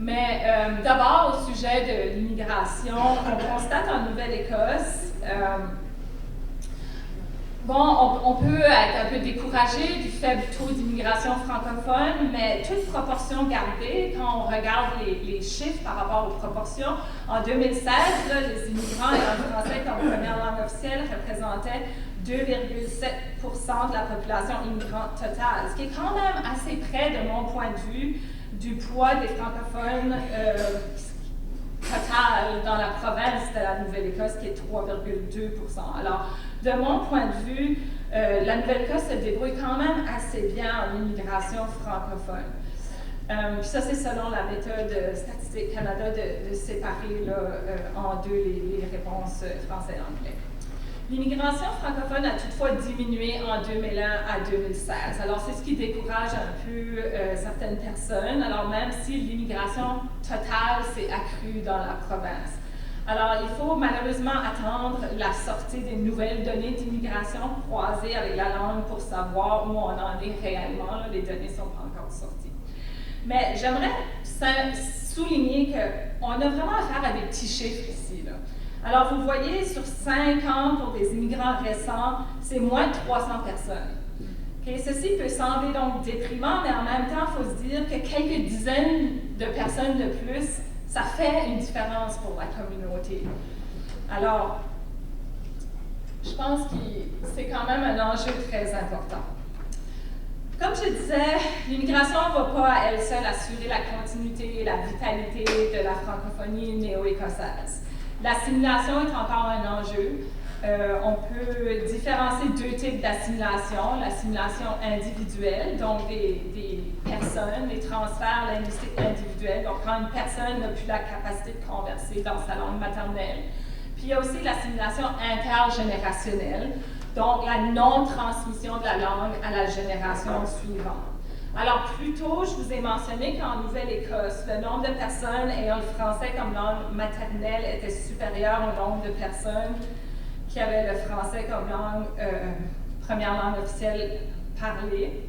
Mais d'abord, au sujet de l'immigration, on constate en Nouvelle-Écosse, on peut être un peu découragé du faible taux d'immigration francophone, mais toute proportion gardée, quand on regarde les chiffres par rapport aux proportions, en 2016, là, les immigrants ayant le français comme première langue officielle représentaient 2,7% de la population immigrante totale, ce qui est quand même assez près, de mon point de vue, du poids des francophones total dans la province de la Nouvelle-Écosse, qui est 3,2%. Alors, de mon point de vue, la Nouvelle-Écosse se débrouille quand même assez bien en immigration francophone. Puis ça, c'est selon la méthode Statistique Canada de séparer là, en deux les réponses français et anglais. L'immigration francophone a toutefois diminué en 2001 à 2016. Alors, c'est ce qui décourage un peu certaines personnes, alors même si l'immigration totale s'est accrue dans la province. Alors, il faut malheureusement attendre la sortie des nouvelles données d'immigration croisées avec la langue pour savoir où on en est réellement. Là, les données ne sont pas encore sorties. Mais j'aimerais souligner qu'on a vraiment affaire à des petits chiffres ici, là. Alors, vous voyez, sur 5 ans pour des immigrants récents, c'est moins de 300 personnes. Okay? Ceci peut sembler donc déprimant, mais en même temps, il faut se dire que quelques dizaines de personnes de plus, ça fait une différence pour la communauté. Alors, je pense que c'est quand même un enjeu très important. Comme je disais, l'immigration ne va pas à elle seule assurer la continuité et la vitalité de la francophonie néo-écossaise. L'assimilation est encore un enjeu. On peut différencier deux types d'assimilation. L'assimilation individuelle, donc des personnes, des transferts linguistiques individuels. Donc, quand une personne n'a plus la capacité de converser dans sa langue maternelle. Puis, il y a aussi l'assimilation intergénérationnelle, donc la non-transmission de la langue à la génération suivante. Alors, plus tôt, je vous ai mentionné qu'en Nouvelle-Écosse, le nombre de personnes ayant le français comme langue maternelle était supérieur au nombre de personnes qui avaient le français comme langue, première langue officielle parlée.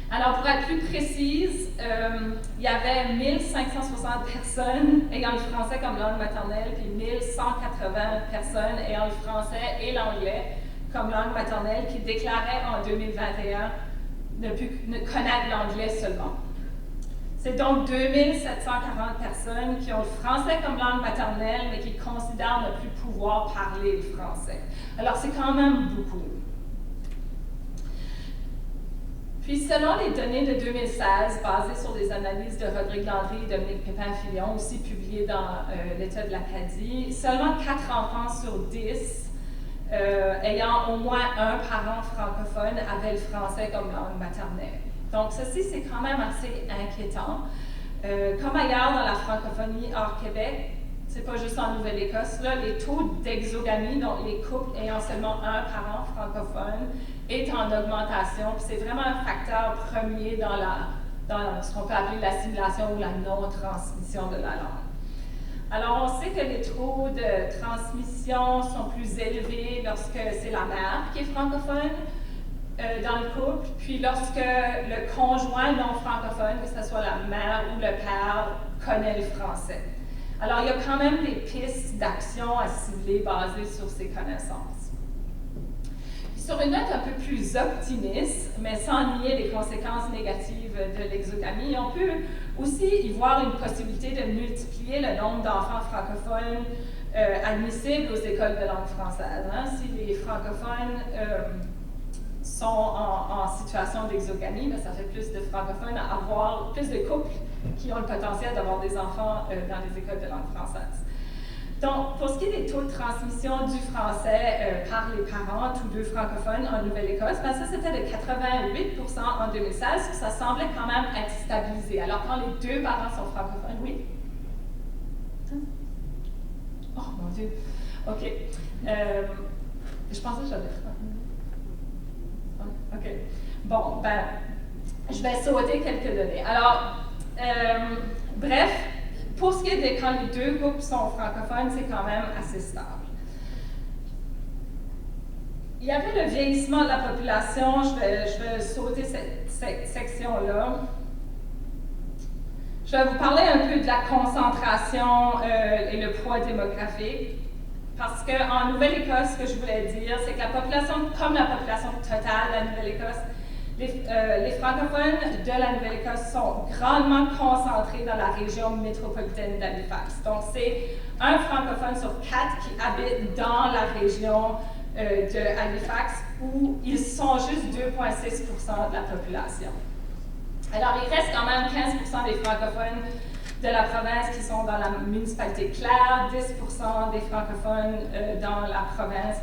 Alors, pour être plus précise, il y avait 1560 personnes ayant le français comme langue maternelle, puis 1180 personnes ayant le français et l'anglais comme langue maternelle qui déclaraient en 2021 ne connaître l'anglais seulement. C'est donc 2740 personnes qui ont le français comme langue maternelle, mais qui considèrent ne plus pouvoir parler le français. Alors, c'est quand même beaucoup. Puis, selon les données de 2016, basées sur des analyses de Rodrigue Landry et Dominique Pépin-Filion, aussi publiées dans l'État de l'Acadie, seulement 4 enfants sur 10 ayant au moins un parent francophone avaient le français comme langue maternelle. Donc, ceci, c'est quand même assez inquiétant. Comme ailleurs dans la francophonie hors Québec, c'est pas juste en Nouvelle-Écosse, là, les taux d'exogamie, donc les couples ayant seulement un parent francophone, est en augmentation. Puis c'est vraiment un facteur premier dans ce qu'on peut appeler l'assimilation ou la non-transmission de la langue. Alors, on sait que les taux de transmission sont plus élevés lorsque c'est la mère qui est francophone dans le couple, puis lorsque le conjoint non francophone, que ce soit la mère ou le père, connaît le français. Alors, il y a quand même des pistes d'action à cibler basées sur ces connaissances. Sur une note un peu plus optimiste, mais sans nier les conséquences négatives de l'exogamie, on peut aussi y voir une possibilité de multiplier le nombre d'enfants francophones admissibles aux écoles de langue française. Hein? Si les francophones sont en situation d'exogamie, ben, ça fait plus de francophones à avoir, plus de couples qui ont le potentiel d'avoir des enfants dans les écoles de langue française. Donc, pour ce qui est des taux de transmission du français par les parents, tous deux francophones en Nouvelle-Écosse, ben ça c'était de 88% en 2016, ça semblait quand même être stabilisé. Alors, quand les deux parents sont francophones, oui? Oh mon Dieu! OK. Je pensais que j'avais OK. Bon, ben, je vais sauter quelques données. Alors, bref, pour ce qui est de quand les deux groupes sont francophones, c'est quand même assez stable. il y avait le vieillissement de la population. Je vais sauter cette section-là. Je vais vous parler un peu de la concentration et le poids démographique. Parce qu'en Nouvelle-Écosse, ce que je voulais dire, c'est que la population, comme la population totale de la Nouvelle-Écosse, les francophones de la Nouvelle-Écosse sont grandement concentrés dans la région métropolitaine d'Halifax. Donc, c'est un francophone sur 4 qui habite dans la région de Halifax, où ils sont juste 2,6% de la population. Alors, il reste quand même 15% des francophones de la province qui sont dans la municipalité Clare, 10% des francophones dans la province,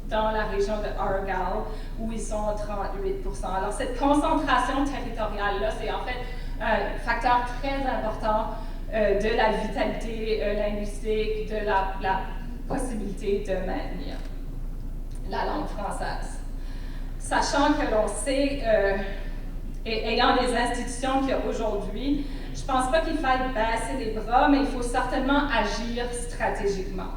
dans la région de Argyle, où ils sont 38%. Alors, cette concentration territoriale-là, c'est en fait un facteur très important de la vitalité linguistique, de la possibilité de maintenir la langue française. Sachant que l'on sait, et ayant des institutions qu'il y a aujourd'hui, je ne pense pas qu'il faille baisser les bras, mais il faut certainement agir stratégiquement.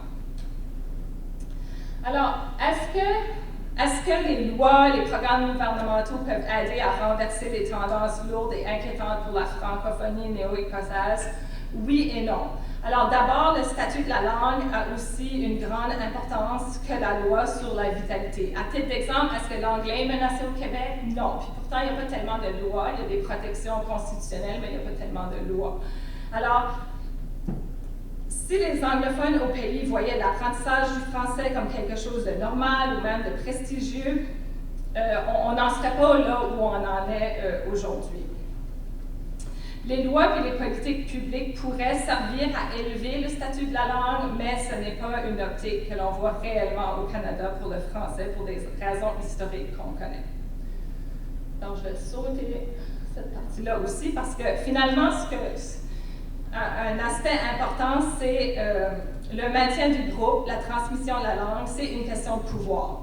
Alors, est-ce que les lois, les programmes gouvernementaux peuvent aider à renverser les tendances lourdes et inquiétantes pour la francophonie néo-écossaise? Oui et non. Alors d'abord, le statut de la langue a aussi une grande importance que la loi sur la vitalité. À titre d'exemple, est-ce que l'anglais est menacé au Québec? Non. Puis pourtant, il n'y a pas tellement de lois. Il y a des protections constitutionnelles, mais il n'y a pas tellement de lois. Alors, si les anglophones au pays voyaient l'apprentissage du français comme quelque chose de normal ou même de prestigieux, on n'en serait pas là où on en est aujourd'hui. Les lois et les politiques publiques pourraient servir à élever le statut de la langue, mais ce n'est pas une optique que l'on voit réellement au Canada pour le français pour des raisons historiques qu'on connaît. Donc, je vais sauter cette partie-là aussi parce que finalement, un aspect important, c'est le maintien du groupe, la transmission de la langue, c'est une question de pouvoir.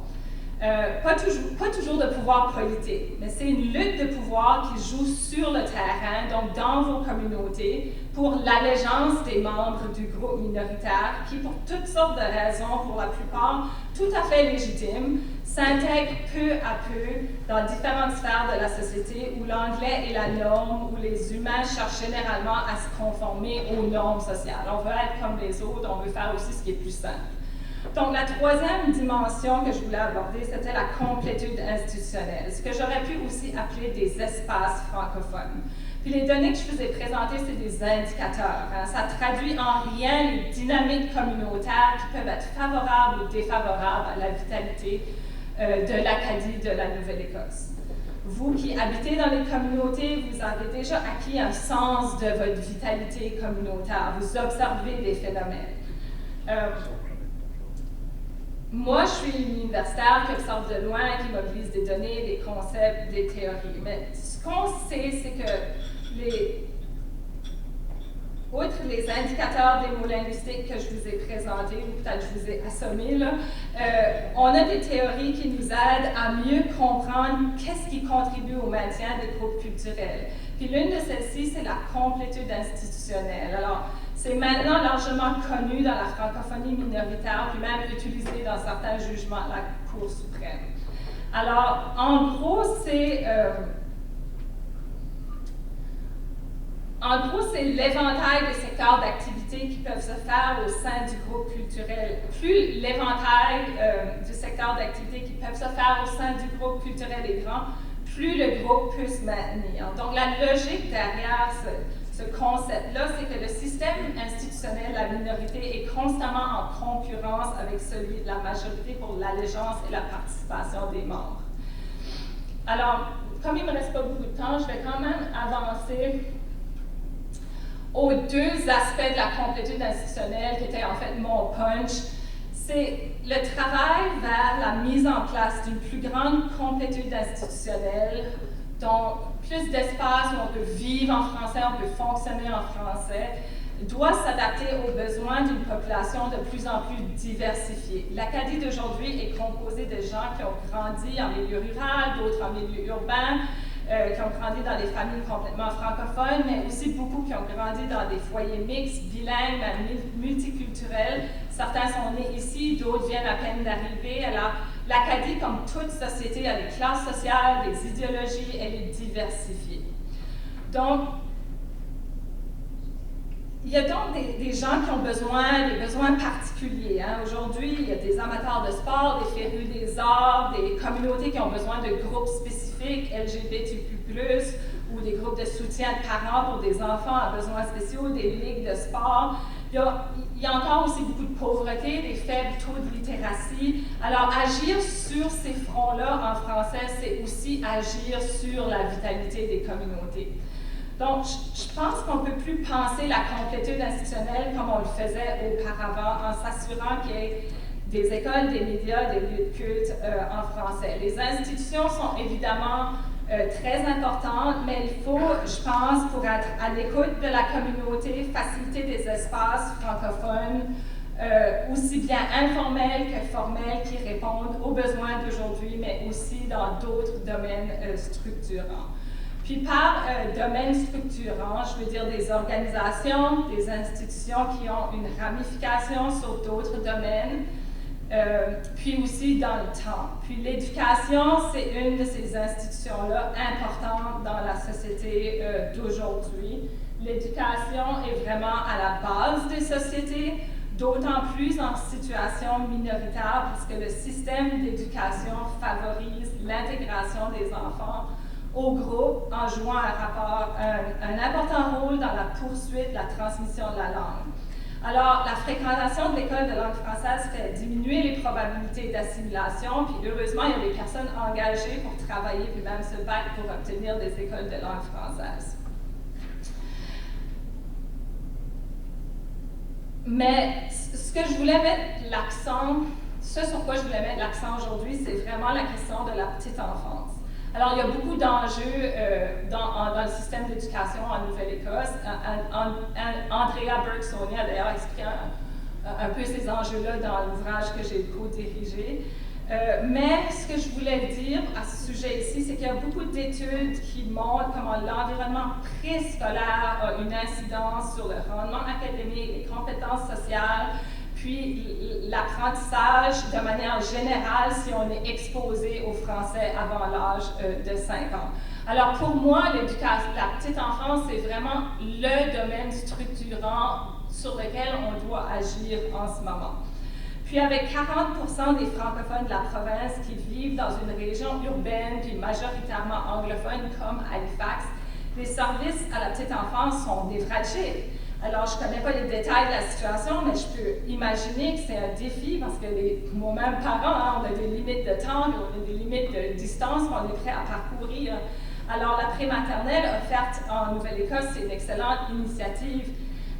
Pas toujours de pouvoir politique, mais c'est une lutte de pouvoir qui joue sur le terrain, donc dans vos communautés, pour l'allégeance des membres du groupe minoritaire qui, pour toutes sortes de raisons, pour la plupart tout à fait légitimes, s'intègrent peu à peu dans différentes sphères de la société où l'anglais est la norme, où les humains cherchent généralement à se conformer aux normes sociales. On veut être comme les autres, on veut faire aussi ce qui est plus simple. Donc, la troisième dimension que je voulais aborder, c'était la complétude institutionnelle, ce que j'aurais pu aussi appeler des espaces francophones. Puis les données que je vous ai présentées, c'est des indicateurs. Hein. Ça traduit en rien les dynamiques communautaires qui peuvent être favorables ou défavorables à la vitalité de l'Acadie de la Nouvelle-Écosse. Vous qui habitez dans les communautés, vous avez déjà acquis un sens de votre vitalité communautaire. Vous observez des phénomènes. Moi, je suis une universitaire qui observe de loin, qui mobilise des données, des concepts, des théories. Mais ce qu'on sait, c'est que outre les indicateurs des mots linguistiques que je vous ai présentés, ou peut-être je vous ai assommés, là, on a des théories qui nous aident à mieux comprendre qu'est-ce qui contribue au maintien des groupes culturels. Puis l'une de celles-ci, c'est la complétude institutionnelle. Alors, c'est maintenant largement connu dans la francophonie minoritaire, puis même utilisé dans certains jugements de la Cour suprême. Alors, en gros, c'est l'éventail des secteurs d'activité qui peuvent se faire au sein du groupe culturel. Plus l'éventail du secteur d'activité qui peuvent se faire au sein du groupe culturel est grand, plus le groupe peut se maintenir. Donc, la logique derrière ce concept-là, c'est que le système institutionnel de la minorité est constamment en concurrence avec celui de la majorité pour l'allégeance et la participation des membres. Alors, comme il ne me reste pas beaucoup de temps, je vais quand même avancer aux deux aspects de la complétude institutionnelle qui étaient en fait mon punch. C'est le travail vers la mise en place d'une plus grande complétude institutionnelle, donc plus d'espace où on peut vivre en français, on peut fonctionner en français, doit s'adapter aux besoins d'une population de plus en plus diversifiée. L'Acadie d'aujourd'hui est composée de gens qui ont grandi en milieu rural, d'autres en milieu urbain, qui ont grandi dans des familles complètement francophones, mais aussi beaucoup qui ont grandi dans des foyers mixtes, bilingues, même multiculturels. Certains sont nés ici, d'autres viennent à peine d'arriver. Alors, l'Acadie, comme toute société, a des classes sociales, des idéologies, elle est diversifiée. Donc, il y a donc des gens qui ont des besoins particuliers. Hein. Aujourd'hui, il y a des amateurs de sport, des férus des arts, des communautés qui ont besoin de groupes spécifiques, LGBTQ+, ou des groupes de soutien de parents pour des enfants à besoins spéciaux, des ligues de sport. Il y a encore aussi beaucoup de pauvreté, des faibles taux de littératie. Alors, agir sur ces fronts-là en français, c'est aussi agir sur la vitalité des communautés. Donc, je pense qu'on ne peut plus penser la complétude institutionnelle comme on le faisait auparavant, en s'assurant qu'il y ait des écoles, des médias, des lieux de culte en français. Les institutions sont évidemment très importantes, mais il faut, je pense, pour être à l'écoute de la communauté, faciliter des espaces francophones, aussi bien informels que formels, qui répondent aux besoins d'aujourd'hui, mais aussi dans d'autres domaines structurants. Puis par domaine structurant, je veux dire des organisations, des institutions qui ont une ramification sur d'autres domaines, puis aussi dans le temps. Puis l'éducation, c'est une de ces institutions-là importantes dans la société d'aujourd'hui. L'éducation est vraiment à la base des sociétés, d'autant plus en situation minoritaire, parce que le système d'éducation favorise l'intégration des enfants au groupe en jouant un important rôle dans la poursuite de la transmission de la langue. Alors, la fréquentation de l'école de langue française fait diminuer les probabilités d'assimilation, puis heureusement, il y a des personnes engagées pour travailler puis même se battre pour obtenir des écoles de langue française. Mais ce que je voulais mettre l'accent, ce sur quoi je voulais mettre l'accent aujourd'hui, c'est vraiment la question de la petite enfance. Alors, il y a beaucoup d'enjeux dans le système d'éducation en Nouvelle-Écosse. Andrea Bergson a d'ailleurs expliqué un peu ces enjeux-là dans l'ouvrage que j'ai co-dirigé. Mais ce que je voulais dire à ce sujet ici, c'est qu'il y a beaucoup d'études qui montrent comment l'environnement préscolaire a une incidence sur le rendement académique, les compétences sociales, puis l'apprentissage de manière générale si on est exposé au français avant l'âge de 5 ans. Alors pour moi, l'éducation, la petite enfance, c'est vraiment le domaine structurant sur lequel on doit agir en ce moment. Puis avec 40% des francophones de la province qui vivent dans une région urbaine puis majoritairement anglophone comme Halifax, les services à la petite enfance sont névralgiques. Alors, je ne connais pas les détails de la situation, mais je peux imaginer que c'est un défi parce que moi-même, parents, hein, on a des limites de temps, on a des limites de distance qu'on est prêt à parcourir. Alors, la prématernelle offerte en Nouvelle-Écosse, c'est une excellente initiative.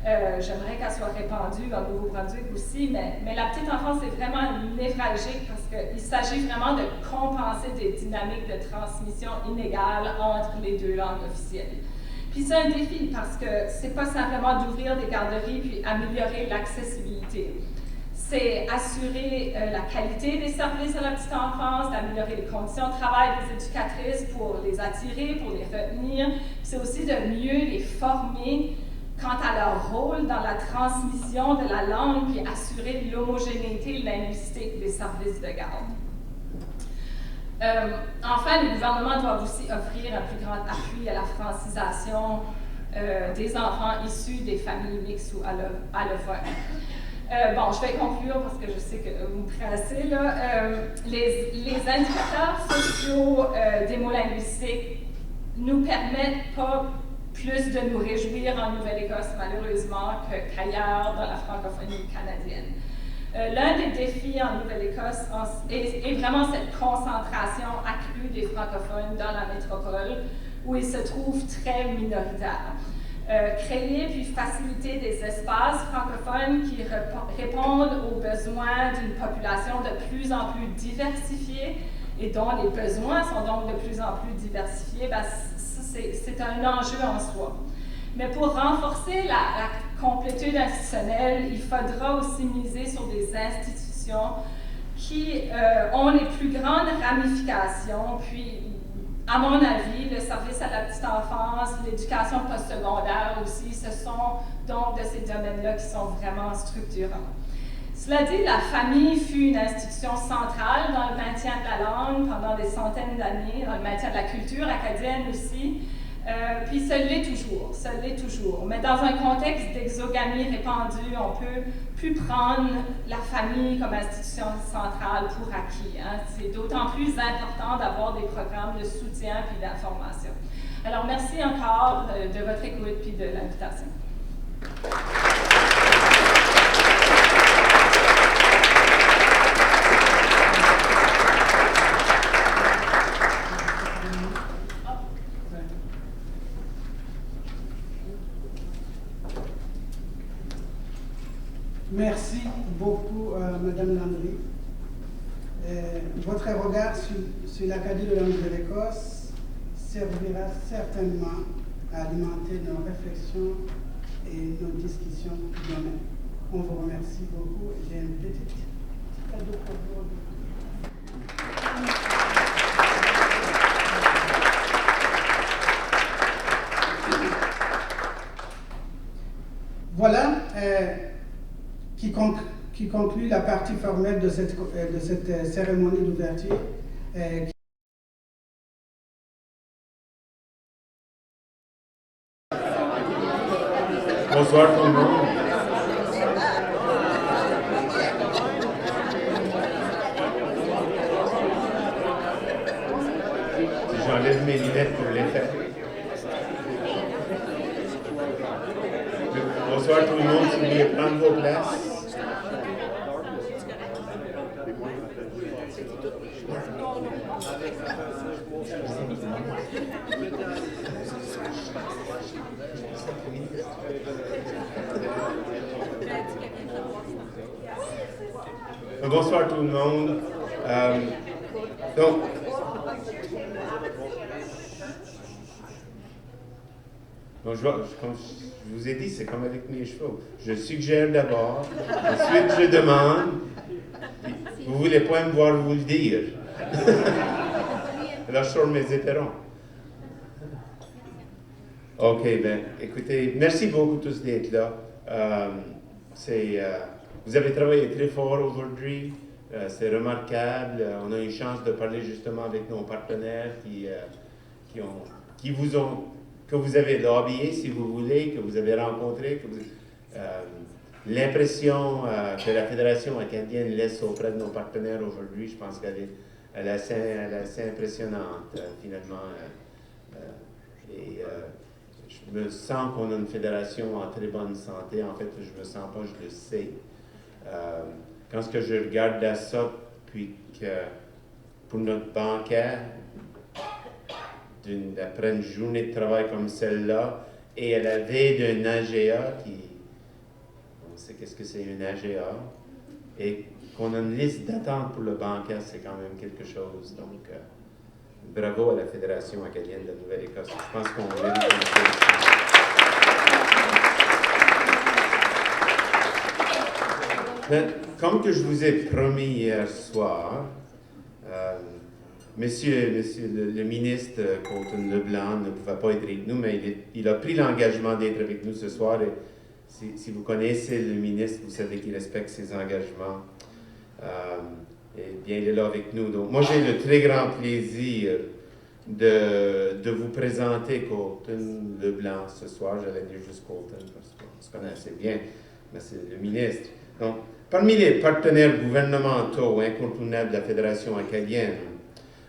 J'aimerais qu'elle soit répandue au Nouveau-Brunswick aussi, mais la petite enfance, c'est vraiment névralgique parce qu'il s'agit vraiment de compenser des dynamiques de transmission inégales entre les deux langues officielles. Puis c'est un défi parce que c'est pas simplement d'ouvrir des garderies puis améliorer l'accessibilité. C'est assurer la qualité des services à la petite enfance, d'améliorer les conditions de travail des éducatrices pour les attirer, pour les retenir. C'est aussi de mieux les former quant à leur rôle dans la transmission de la langue puis assurer l'homogénéité linguistique des services de garde. Enfin, les gouvernements doivent aussi offrir un plus grand appui à la francisation des enfants issus des familles mixtes ou allophones. Bon, je vais conclure parce que je sais que vous me pressez, là. Les indicateurs sociaux démolinguistiques nous permettent pas plus de nous réjouir en Nouvelle-Écosse, malheureusement, qu'ailleurs dans la francophonie canadienne. L'un des défis en Nouvelle-Écosse est vraiment cette concentration accrue des francophones dans la métropole, où ils se trouvent très minoritaires. Créer puis faciliter des espaces francophones qui répondent aux besoins d'une population de plus en plus diversifiée et dont les besoins sont donc de plus en plus diversifiés, ben, c'est un enjeu en soi. Mais pour renforcer la complétude institutionnelle, il faudra aussi miser sur des institutions qui ont les plus grandes ramifications. Puis, à mon avis, le service à la petite enfance, l'éducation postsecondaire aussi, ce sont donc de ces domaines-là qui sont vraiment structurants. Cela dit, la famille fut une institution centrale dans le maintien de la langue pendant des centaines d'années, dans le maintien de la culture acadienne aussi. Puis ça l'est toujours. Mais dans un contexte d'exogamie répandue, on peut plus prendre la famille comme institution centrale pour acquis. Hein. C'est d'autant plus important d'avoir des programmes de soutien puis d'information. Alors merci encore de votre écoute puis de l'invitation. Merci beaucoup, Madame Landry. Votre regard sur l'Acadie de la Nouvelle-Écosse servira certainement à alimenter nos réflexions et nos discussions demain. On vous remercie beaucoup. J'ai un petit cadeau pour vous. Voilà qui conclut la partie formelle de cette cérémonie d'ouverture. Bonsoir tout le monde. J'enlève mes lunettes pour les faire. Bonsoir tout le monde, si vous voulez prendre vos places. Bonsoir tout le monde. Donc, comme je vous ai dit, c'est comme avec mes chevaux. Je suggère d'abord, ensuite je demande, vous ne voulez pas me voir vous le dire. Alors je sors mes éperons. OK, ben, écoutez, merci beaucoup tous d'être là. Vous avez travaillé très fort aujourd'hui, c'est remarquable. On a eu chance de parler justement avec nos partenaires que vous avez lobbyé, si vous voulez, que vous avez rencontré, l'impression que la Fédération acadienne laisse auprès de nos partenaires aujourd'hui, je pense qu'elle est assez impressionnante, finalement. Je me sens qu'on a une fédération en très bonne santé. En fait, je me sens pas, je le sais. Quand je regarde à ça, puis que pour notre bancaire, après une journée de travail comme celle-là, et à la veille d'un AGA, on sait qu'est-ce que c'est une AGA, et qu'on a une liste d'attente pour le bancaire, c'est quand même quelque chose. Donc, bravo à la Fédération acadienne de la Nouvelle-Écosse. Je pense qu'on va comme que je vous ai promis hier soir, Monsieur le ministre Colton LeBlanc ne pouvait pas être avec nous, mais il a pris l'engagement d'être avec nous ce soir. Et si vous connaissez le ministre, vous savez qu'il respecte ses engagements. Et bien, il est là avec nous. Donc, moi, j'ai le très grand plaisir de vous présenter Colton LeBlanc ce soir. J'allais dire juste Colton parce qu'on se connaît assez bien, mais c'est le ministre. Donc, parmi les partenaires gouvernementaux incontournables de la Fédération acadienne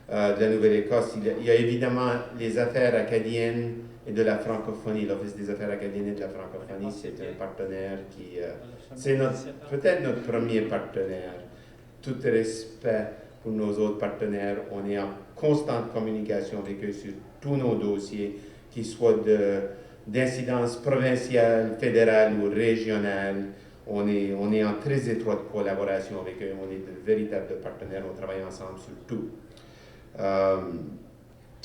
de la Nouvelle-Écosse, il y a évidemment les affaires acadiennes et de la francophonie. L'Office des affaires acadiennes et de la francophonie, c'est un partenaire c'est peut-être notre premier partenaire. Tout respect pour nos autres partenaires. On est en constante communication avec eux sur tous nos dossiers, qu'ils soient d'incidence provinciale, fédérale ou régionale. On est en très étroite collaboration avec eux. On est de véritables partenaires. On travaille ensemble sur tout.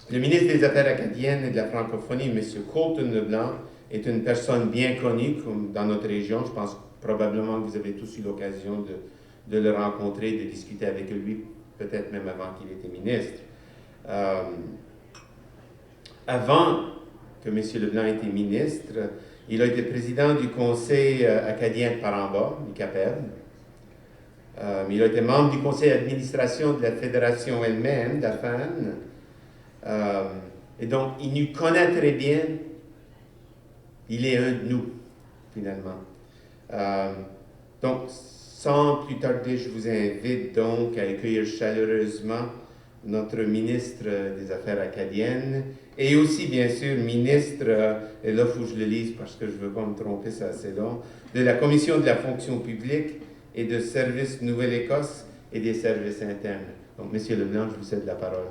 Le ministre des Affaires acadiennes et de la francophonie, M. Colton LeBlanc, est une personne bien connue dans notre région. Je pense probablement que vous avez tous eu l'occasion de le rencontrer, de discuter avec lui, peut-être même avant qu'il était ministre. Avant que M. LeBlanc était ministre, il a été président du Conseil acadien de Paramba, du CAPED. Il a été membre du conseil d'administration de la fédération elle-même, d'AFAN. Et donc, il nous connaît très bien. Il est un de nous, finalement. Donc, sans plus tarder, je vous invite donc à accueillir chaleureusement notre ministre des Affaires acadiennes et aussi, bien sûr, ministre, et là, il faut que je le lise parce que je ne veux pas me tromper, c'est assez long, de la Commission de la fonction publique et de services Nouvelle-Écosse et des services internes. Donc, M. Leblanc, je vous cède la parole.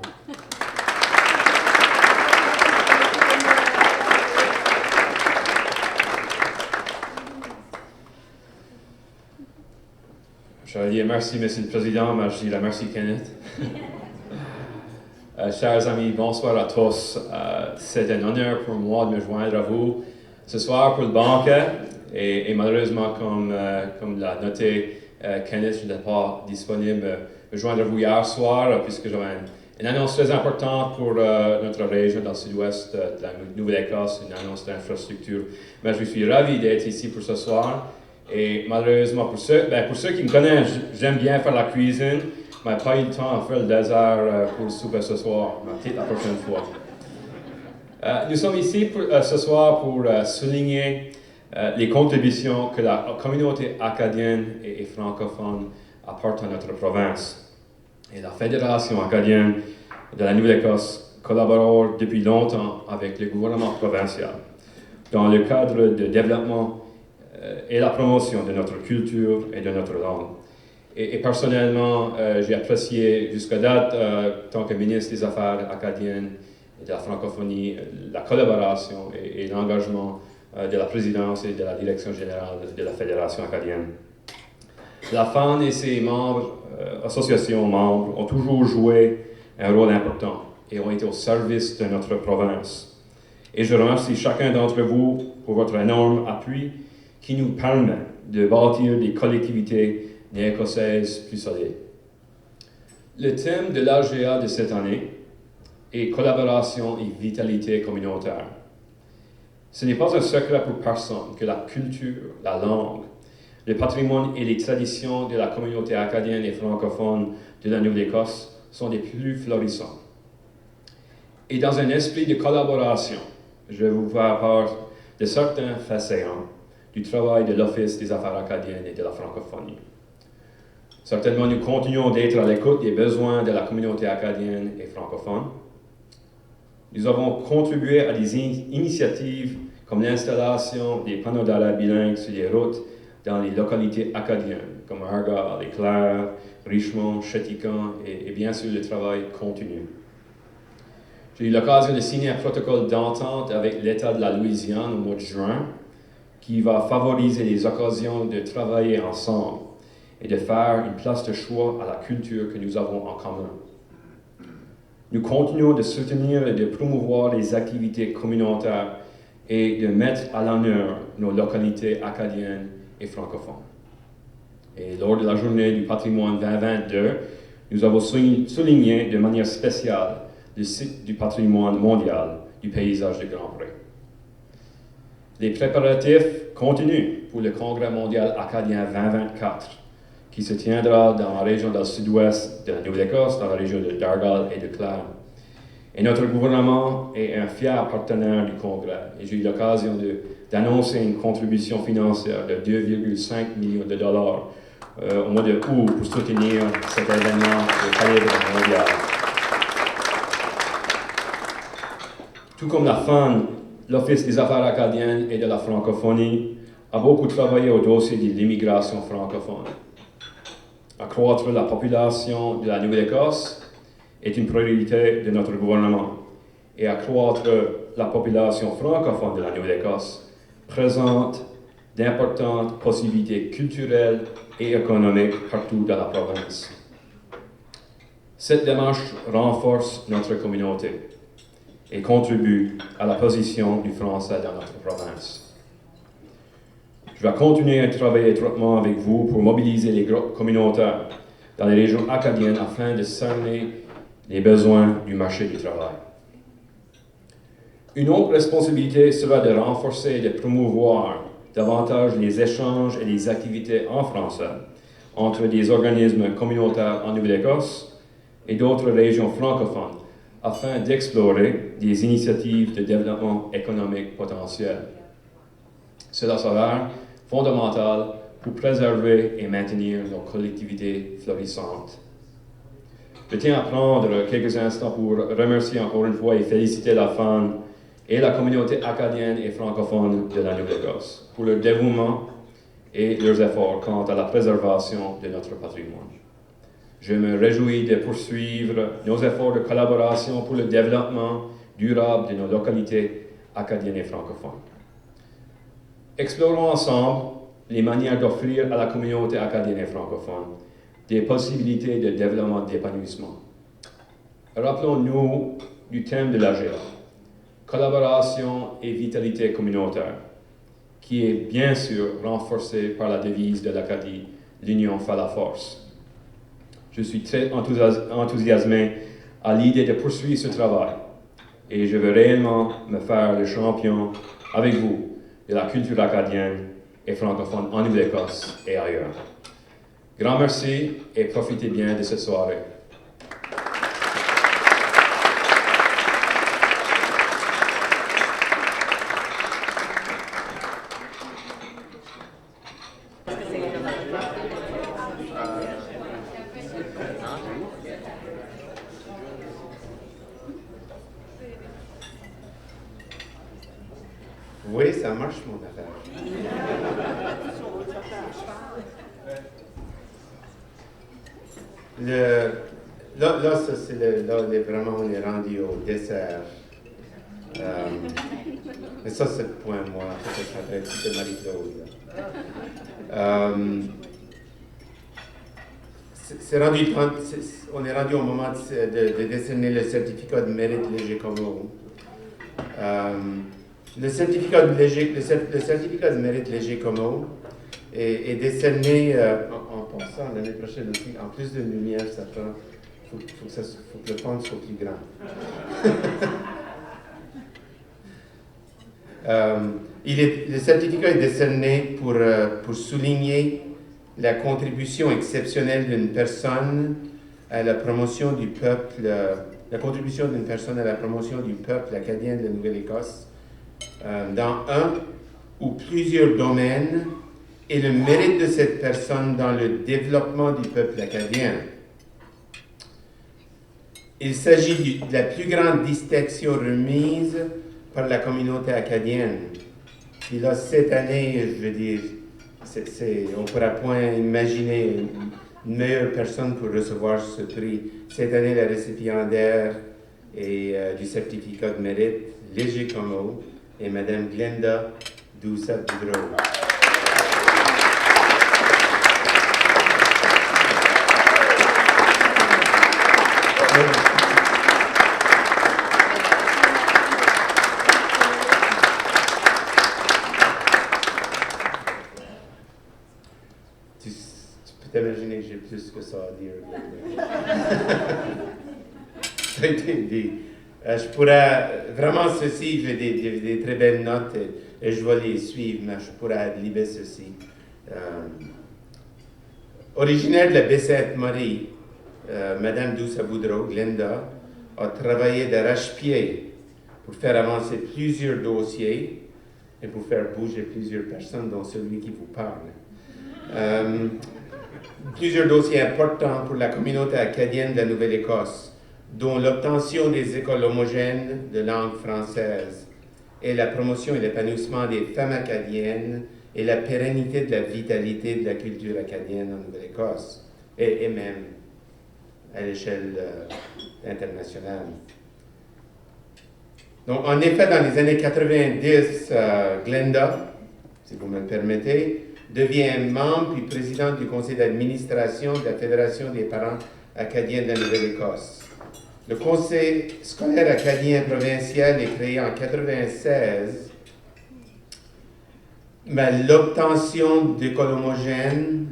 Je vais dire merci, Monsieur le Président, merci Kenneth. Chers amis, bonsoir à tous. C'est un honneur pour moi de me joindre à vous ce soir pour le banquet. Et malheureusement, comme l'a noté Kenneth, je n'étais pas disponible me joindre à vous hier soir puisque j'avais une annonce très importante pour notre région dans le sud-ouest de la Nouvelle-Écosse, une annonce d'infrastructure. Mais je suis ravi d'être ici pour ce soir. Et malheureusement, pour ceux qui me connaissent, j'aime bien faire la cuisine, mais pas eu le temps de faire le dessert pour le souper ce soir, mais peut-être la prochaine fois. Nous sommes ici ce soir pour souligner les contributions que la communauté acadienne et francophone apporte à notre province. Et la Fédération acadienne de la Nouvelle-Écosse collabore depuis longtemps avec le gouvernement provincial dans le cadre de développement et la promotion de notre culture et de notre langue. Et personnellement, j'ai apprécié jusqu'à date, en tant que ministre des Affaires acadiennes et de la francophonie, la collaboration et l'engagement de la présidence et de la direction générale de la Fédération acadienne. La FAN et ses membres, associations membres, ont toujours joué un rôle important et ont été au service de notre province. Et je remercie chacun d'entre vous pour votre énorme appui qui nous permet de bâtir des collectivités néo-écossaises plus solides. Le thème de l'AGA de cette année est collaboration et vitalité communautaire. Ce n'est pas un secret pour personne que la culture, la langue, le patrimoine et les traditions de la communauté acadienne et francophone de la Nouvelle-Écosse sont des plus florissants. Et dans un esprit de collaboration, je vais vous faire part de certains faits saillants du travail de l'Office des Affaires acadiennes et de la francophonie. Certainement, nous continuons d'être à l'écoute des besoins de la communauté acadienne et francophone. Nous avons contribué à des initiatives comme l'installation des panneaux d'arrêt bilingues sur les routes dans les localités acadiennes, comme Argyle, Éclair, Richmond, Chéticamp, et bien sûr le travail continue. J'ai eu l'occasion de signer un protocole d'entente avec l'État de la Louisiane au mois de juin, qui va favoriser les occasions de travailler ensemble et de faire une place de choix à la culture que nous avons en commun. Nous continuons de soutenir et de promouvoir les activités communautaires et de mettre à l'honneur nos localités acadiennes et francophones. Et lors de la journée du patrimoine 2022, nous avons souligné de manière spéciale le site du patrimoine mondial du paysage de Grand Pré. Les préparatifs continuent pour le Congrès mondial acadien 2024, qui se tiendra dans la région du sud-ouest de la Nouvelle-Écosse, dans la région de Dargall et de Clare. Et notre gouvernement est un fier partenaire du Congrès. Et j'ai eu l'occasion d'annoncer une contribution financière de 2,5 millions de dollars au mois de août pour soutenir cet événement de calibre mondial. Tout comme la FAN, l'Office des Affaires acadiennes et de la francophonie a beaucoup travaillé au dossier de l'immigration francophone. Accroître la population de la Nouvelle-Écosse est une priorité de notre gouvernement, et accroître la population francophone de la Nouvelle-Écosse présente d'importantes possibilités culturelles et économiques partout dans la province. Cette démarche renforce notre communauté et contribue à la position du français dans notre province. Je vais continuer à travailler étroitement avec vous pour mobiliser les groupes communautaires dans les régions acadiennes afin de cerner les besoins du marché du travail. Une autre responsabilité sera de renforcer et de promouvoir davantage les échanges et les activités en français entre des organismes communautaires en Nouvelle-Écosse et d'autres régions francophones afin d'explorer des initiatives de développement économique potentiel. Cela sera fondamental pour préserver et maintenir nos collectivités florissantes. Je tiens à prendre quelques instants pour remercier encore une fois et féliciter la FAN et la communauté acadienne et francophone de la Nouvelle-Écosse pour leur dévouement et leurs efforts quant à la préservation de notre patrimoine. Je me réjouis de poursuivre nos efforts de collaboration pour le développement durable de nos localités acadiennes et francophones. Explorons ensemble les manières d'offrir à la communauté acadienne et francophone des possibilités de développement d'épanouissement. Rappelons-nous du thème de l'AGA, collaboration et vitalité communautaire, qui est bien sûr renforcé par la devise de l'Acadie, l'union fait la force. Je suis très enthousiasmé à l'idée de poursuivre ce travail et je veux réellement me faire le champion avec vous de la culture acadienne et francophone en Nouvelle-Écosse et ailleurs. Grand merci et profitez bien de cette soirée. Oui, ça marche mon affaire. Là, ça, vraiment, on est rendu au dessert. Mais ça, c'est le point, moi, peut-être après de Marie-Claude. On est rendu au moment de décerner le certificat de mérite léger commun. Le certificat de mérite léger commun est décerné en passant l'année prochaine aussi. En plus de lumière, ça prend. Faut que le fond soit plus grand. Le certificat est décerné pour souligner la contribution exceptionnelle d'une personne à la promotion du peuple, acadien de la Nouvelle-Écosse dans un ou plusieurs domaines et le mérite de cette personne dans le développement du peuple acadien. Il s'agit de la plus grande distinction remise par la communauté acadienne. Puis là, cette année, je veux dire, on ne pourra point imaginer une meilleure personne pour recevoir ce prix. Cette année, la récipiendaire du certificat de mérite léger commun est Mme Glenda Doucet-Boudreau. Tu peux t'imaginer que j'ai plus que ça à dire. Ça a été dit. Je pourrais, vraiment ceci, j'ai des très belles notes et je vais les suivre, mais je pourrais adliber ceci. Originaire de la Baie-Sainte-Marie, Mme Doucet-Boudreau, Glenda, a travaillé d'arrache-pied pour faire avancer plusieurs dossiers et pour faire bouger plusieurs personnes, dont celui qui vous parle. Plusieurs dossiers importants pour la communauté acadienne de la Nouvelle-Écosse, dont l'obtention des écoles homogènes de langue française et la promotion et l'épanouissement des femmes acadiennes et la pérennité de la vitalité de la culture acadienne en Nouvelle-Écosse et même à l'échelle internationale. Donc, en effet, dans les années 90, Glenda, si vous me le permettez, devient membre puis présidente du conseil d'administration de la Fédération des parents acadiens de la Nouvelle-Écosse. Le conseil scolaire acadien provincial est créé en 1996, mais l'obtention d'écoles homogènes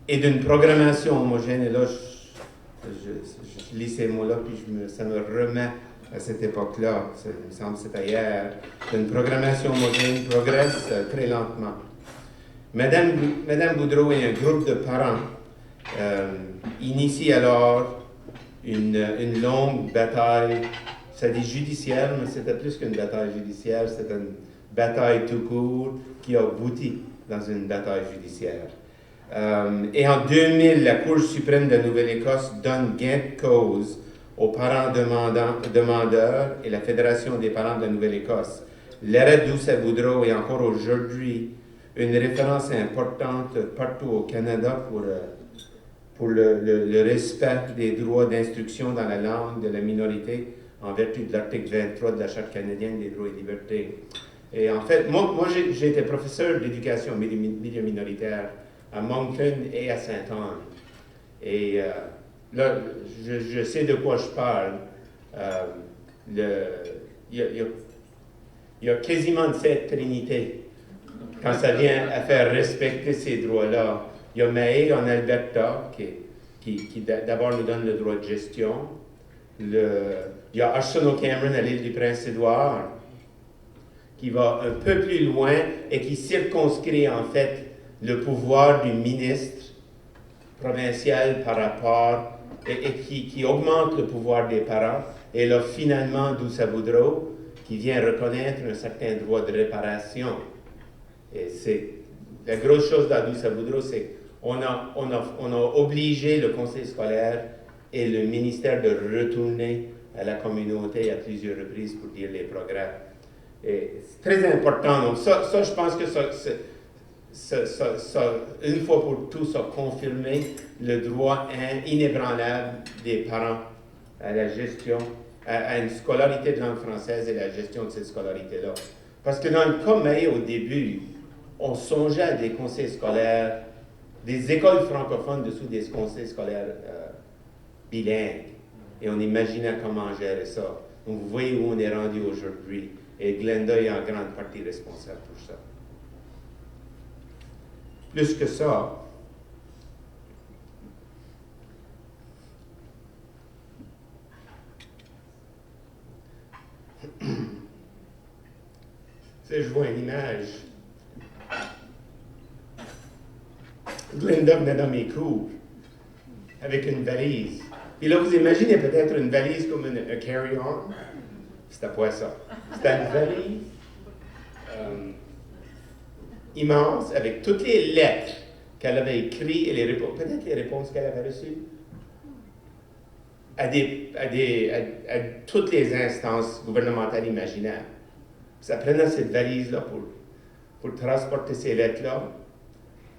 et d'une programmation homogène, et là, je lis ces mots-là, puis ça me remet à cette époque-là, il me semble que c'était hier, une programmation homogène progresse très lentement. Madame Boudreau et un groupe de parents initient alors une longue bataille, ça dit judiciaire, mais c'était plus qu'une bataille judiciaire, c'était une bataille tout court qui a abouti dans une bataille judiciaire. Et en 2000, la Cour suprême de la Nouvelle-Écosse donne gain de cause aux parents demandeurs et la Fédération des parents de la Nouvelle-Écosse. L'arrêt d'Oussa Boudreau est encore aujourd'hui une référence importante partout au Canada pour le respect des droits d'instruction dans la langue de la minorité en vertu de l'article 23 de la Charte canadienne des droits et libertés. Et en fait, moi j'ai été professeur d'éducation milieu minoritaire à Moncton et à Sainte-Anne. Et là, je sais de quoi je parle. Il y a quasiment cette trinité quand ça vient à faire respecter ces droits-là. Il y a Mahé en Alberta qui d'abord nous donne le droit de gestion. Il y a Arsenault Cameron à l'île du Prince-Édouard qui va un peu plus loin et qui circonscrit en fait le pouvoir du ministre provincial par rapport et qui augmente le pouvoir des parents. Et là, finalement, d'Oussa Boudreau qui vient reconnaître un certain droit de réparation. Et c'est la grosse chose dans d'Oussa Boudreau, c'est qu'on a obligé le conseil scolaire et le ministère de retourner à la communauté à plusieurs reprises pour dire les progrès. Et c'est très important. Donc ça je pense que ça, une fois pour tous, a confirmé le droit inébranlable des parents à la gestion, à une scolarité de langue française et la gestion de cette scolarité-là. Parce que dans le cas Mahé, au début, on songeait à des conseils scolaires, des écoles francophones dessous des conseils scolaires bilingues. Et on imaginait comment gérer ça. Donc vous voyez où on est rendu aujourd'hui. Et Glenda est en grande partie responsable pour ça. Plus que ça, je vois une image. Glenda venait dans mes cours avec une valise. Et là, vous imaginez peut-être une valise comme un carry-on. C'était pas ça. C'était une valise immense avec toutes les lettres qu'elle avait écrites et peut-être les réponses qu'elle avait reçues à toutes les instances gouvernementales imaginables. Ça prenait cette valise-là pour transporter ces lettres-là.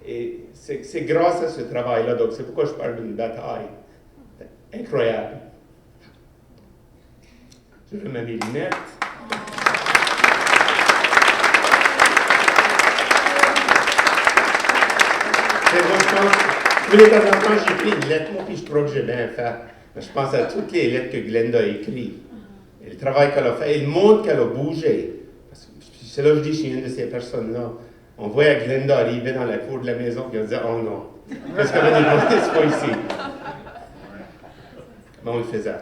Et c'est grâce à ce travail-là, donc c'est pourquoi je parle d'une bataille incroyable. Je remets mes lunettes. Tous les temps en temps, j'écris une lettre, moi, puis je crois que j'ai bien fait. Mais je pense à toutes les lettres que Glenda a écrites. Et le travail qu'elle a fait, et le monde qu'elle a bougé. C'est là que je dis, je suis une de ces personnes-là. On voyait Glenda arriver dans la cour de la maison, puis on disait, oh non, qu'est-ce qu'elle a demandé, c'est pas ici. Mais on le faisait.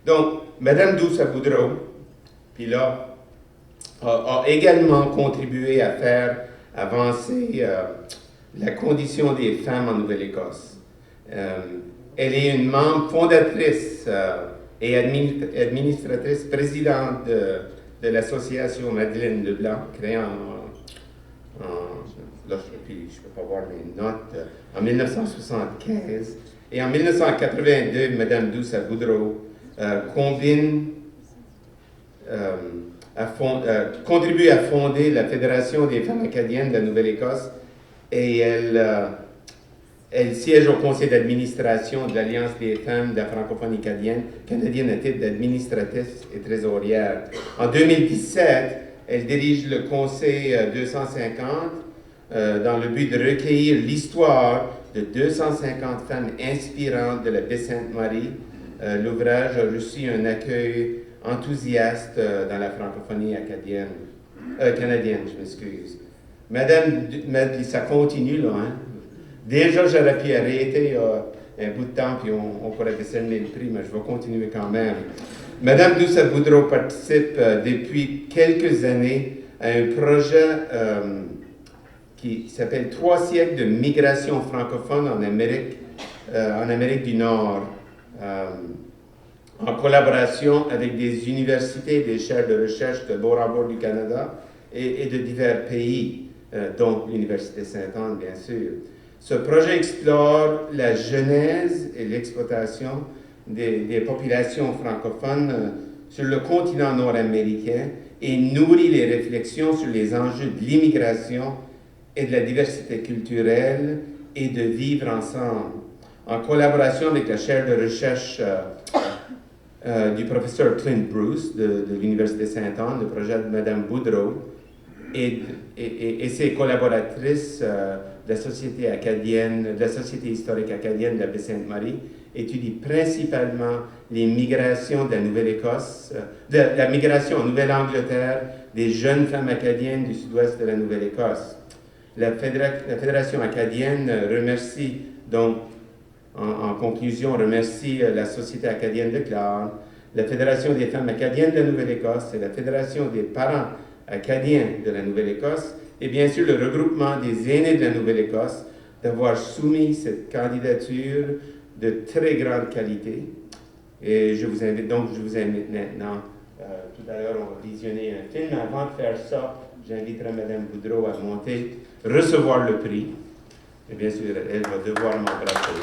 Donc, Mme d'Oussa Boudreau, puis là, a également contribué à faire avancer la condition des femmes en Nouvelle-Écosse. Elle est une membre fondatrice et administratrice présidente de l'association Madeleine Leblanc, créée là, je ne peux pas voir les notes, en 1975. Et en 1982, Mme d'Oussa Boudreau contribue à fonder la Fédération des femmes acadiennes de la Nouvelle-Écosse et elle siège au conseil d'administration de l'Alliance des femmes de la francophonie canadienne à titre d'administratrice et trésorière. En 2017, elle dirige le conseil 250 dans le but de recueillir l'histoire de 250 femmes inspirantes de la Baie-Sainte-Marie. L'ouvrage a reçu un accueil enthousiaste dans la francophonie canadienne, je m'excuse. Madame, ça continue là, hein? Déjà, j'aurais pu arrêter un bout de temps, puis on pourrait décerner le prix, mais je vais continuer quand même. Madame d'Oussa Boudreau participe depuis quelques années à un projet qui s'appelle 3 siècles de migration francophone en Amérique du Nord, en collaboration avec des universités et des chaires de recherche de Beauharbour du Canada et de divers pays, dont l'Université Sainte-Anne, bien sûr. Ce projet explore la genèse et l'exploitation des populations francophones sur le continent nord-américain et nourrit les réflexions sur les enjeux de l'immigration et de la diversité culturelle et de vivre ensemble. En collaboration avec la chaire de recherche du professeur Clint Bruce de l'Université Sainte-Anne, le projet de Mme Boudreau, et ses collaboratrices de la Société acadienne, de la Société historique acadienne de la Baie-Sainte-Marie, étudie principalement les migrations de la Nouvelle-Écosse, la migration en Nouvelle-Angleterre des jeunes femmes acadiennes du sud-ouest de la Nouvelle-Écosse. La Fédération acadienne remercie donc, en conclusion, remercie la Société acadienne de Clare, la Fédération des femmes acadiennes de la Nouvelle-Écosse et la Fédération des parents acadiens de la Nouvelle-Écosse et bien sûr le regroupement des aînés de la Nouvelle-Écosse d'avoir soumis cette candidature de très grande qualité. Et je vous invite maintenant, tout à l'heure on va visionner un film. Avant de faire ça, j'inviterai Mme Boudreau à monter, recevoir le prix. Et bien sûr, elle va devoir m'embrasser.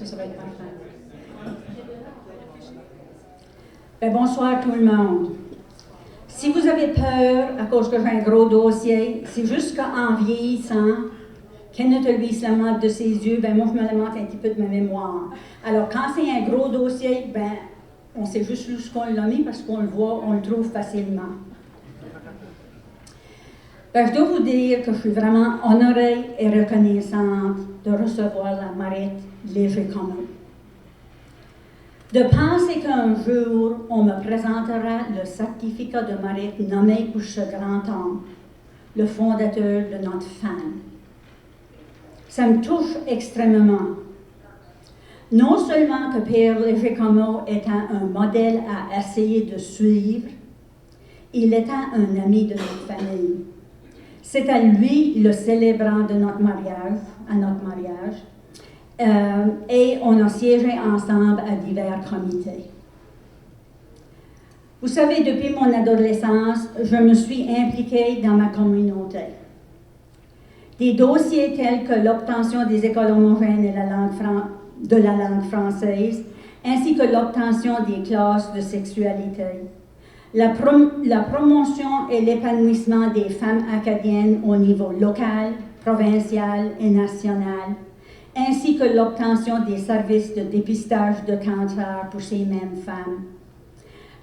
Ça va être parfait. Bonsoir tout le monde. Si vous avez peur à cause que j'ai un gros dossier, c'est juste qu'en vieillissant, Kenneth a lui la mode de ses yeux, moi je me lamente un petit peu de ma mémoire. Alors quand c'est un gros dossier, on sait juste où ce qu'on l'a mis parce qu'on le voit, on le trouve facilement. Je dois vous dire que je suis vraiment honorée et reconnaissante de recevoir la Marette Léger-Comeau. De penser qu'un jour, on me présentera le certificat de Marette nommé pour ce grand homme, le fondateur de notre femme. Ça me touche extrêmement. Non seulement que Pierre Léger-Comeau était un modèle à essayer de suivre, il était un ami de notre famille. C'est à lui le célébrant de notre mariage, et on a siégé ensemble à divers comités. Vous savez, depuis mon adolescence, je me suis impliquée dans ma communauté. Des dossiers tels que l'obtention des écoles homogènes et de la langue française, ainsi que l'obtention des classes de sexualité, la promotion et l'épanouissement des femmes acadiennes au niveau local, provincial et national, ainsi que l'obtention des services de dépistage de cancer pour ces mêmes femmes.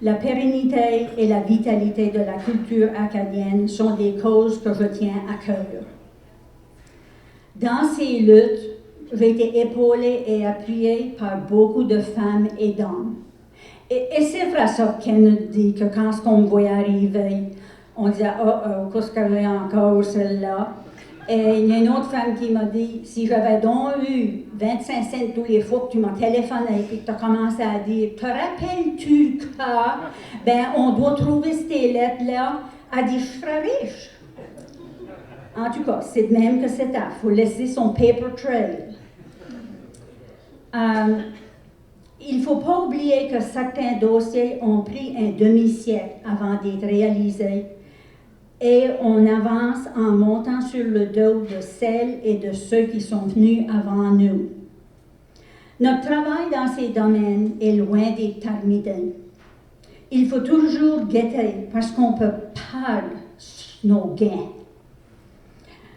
La pérennité et la vitalité de la culture acadienne sont des causes que je tiens à cœur. Dans ces luttes, j'ai été épaulée et appuyée par beaucoup de femmes et d'hommes. Et c'est vrai ça que Kenneth dit, que quand on me voyait arriver, on disait « Oh, qu'est-ce qu'elle a encore celle-là ?» Et il y a une autre femme qui m'a dit « Si j'avais donc eu 25 cents tous les fois que tu m'as téléphoné et que tu as commencé à dire « Te rappelles-tu que... ben, on doit trouver ces lettres-là. » Elle dit « Je serais riche. » En tout cas, c'est de même que c'était. Il faut laisser son paper trail. Il ne faut pas oublier que certains dossiers ont pris un demi-siècle avant d'être réalisés et on avance en montant sur le dos de celles et de ceux qui sont venus avant nous. Notre travail dans ces domaines est loin d'être terminé. Il faut toujours guetter parce qu'on peut perdre nos gains.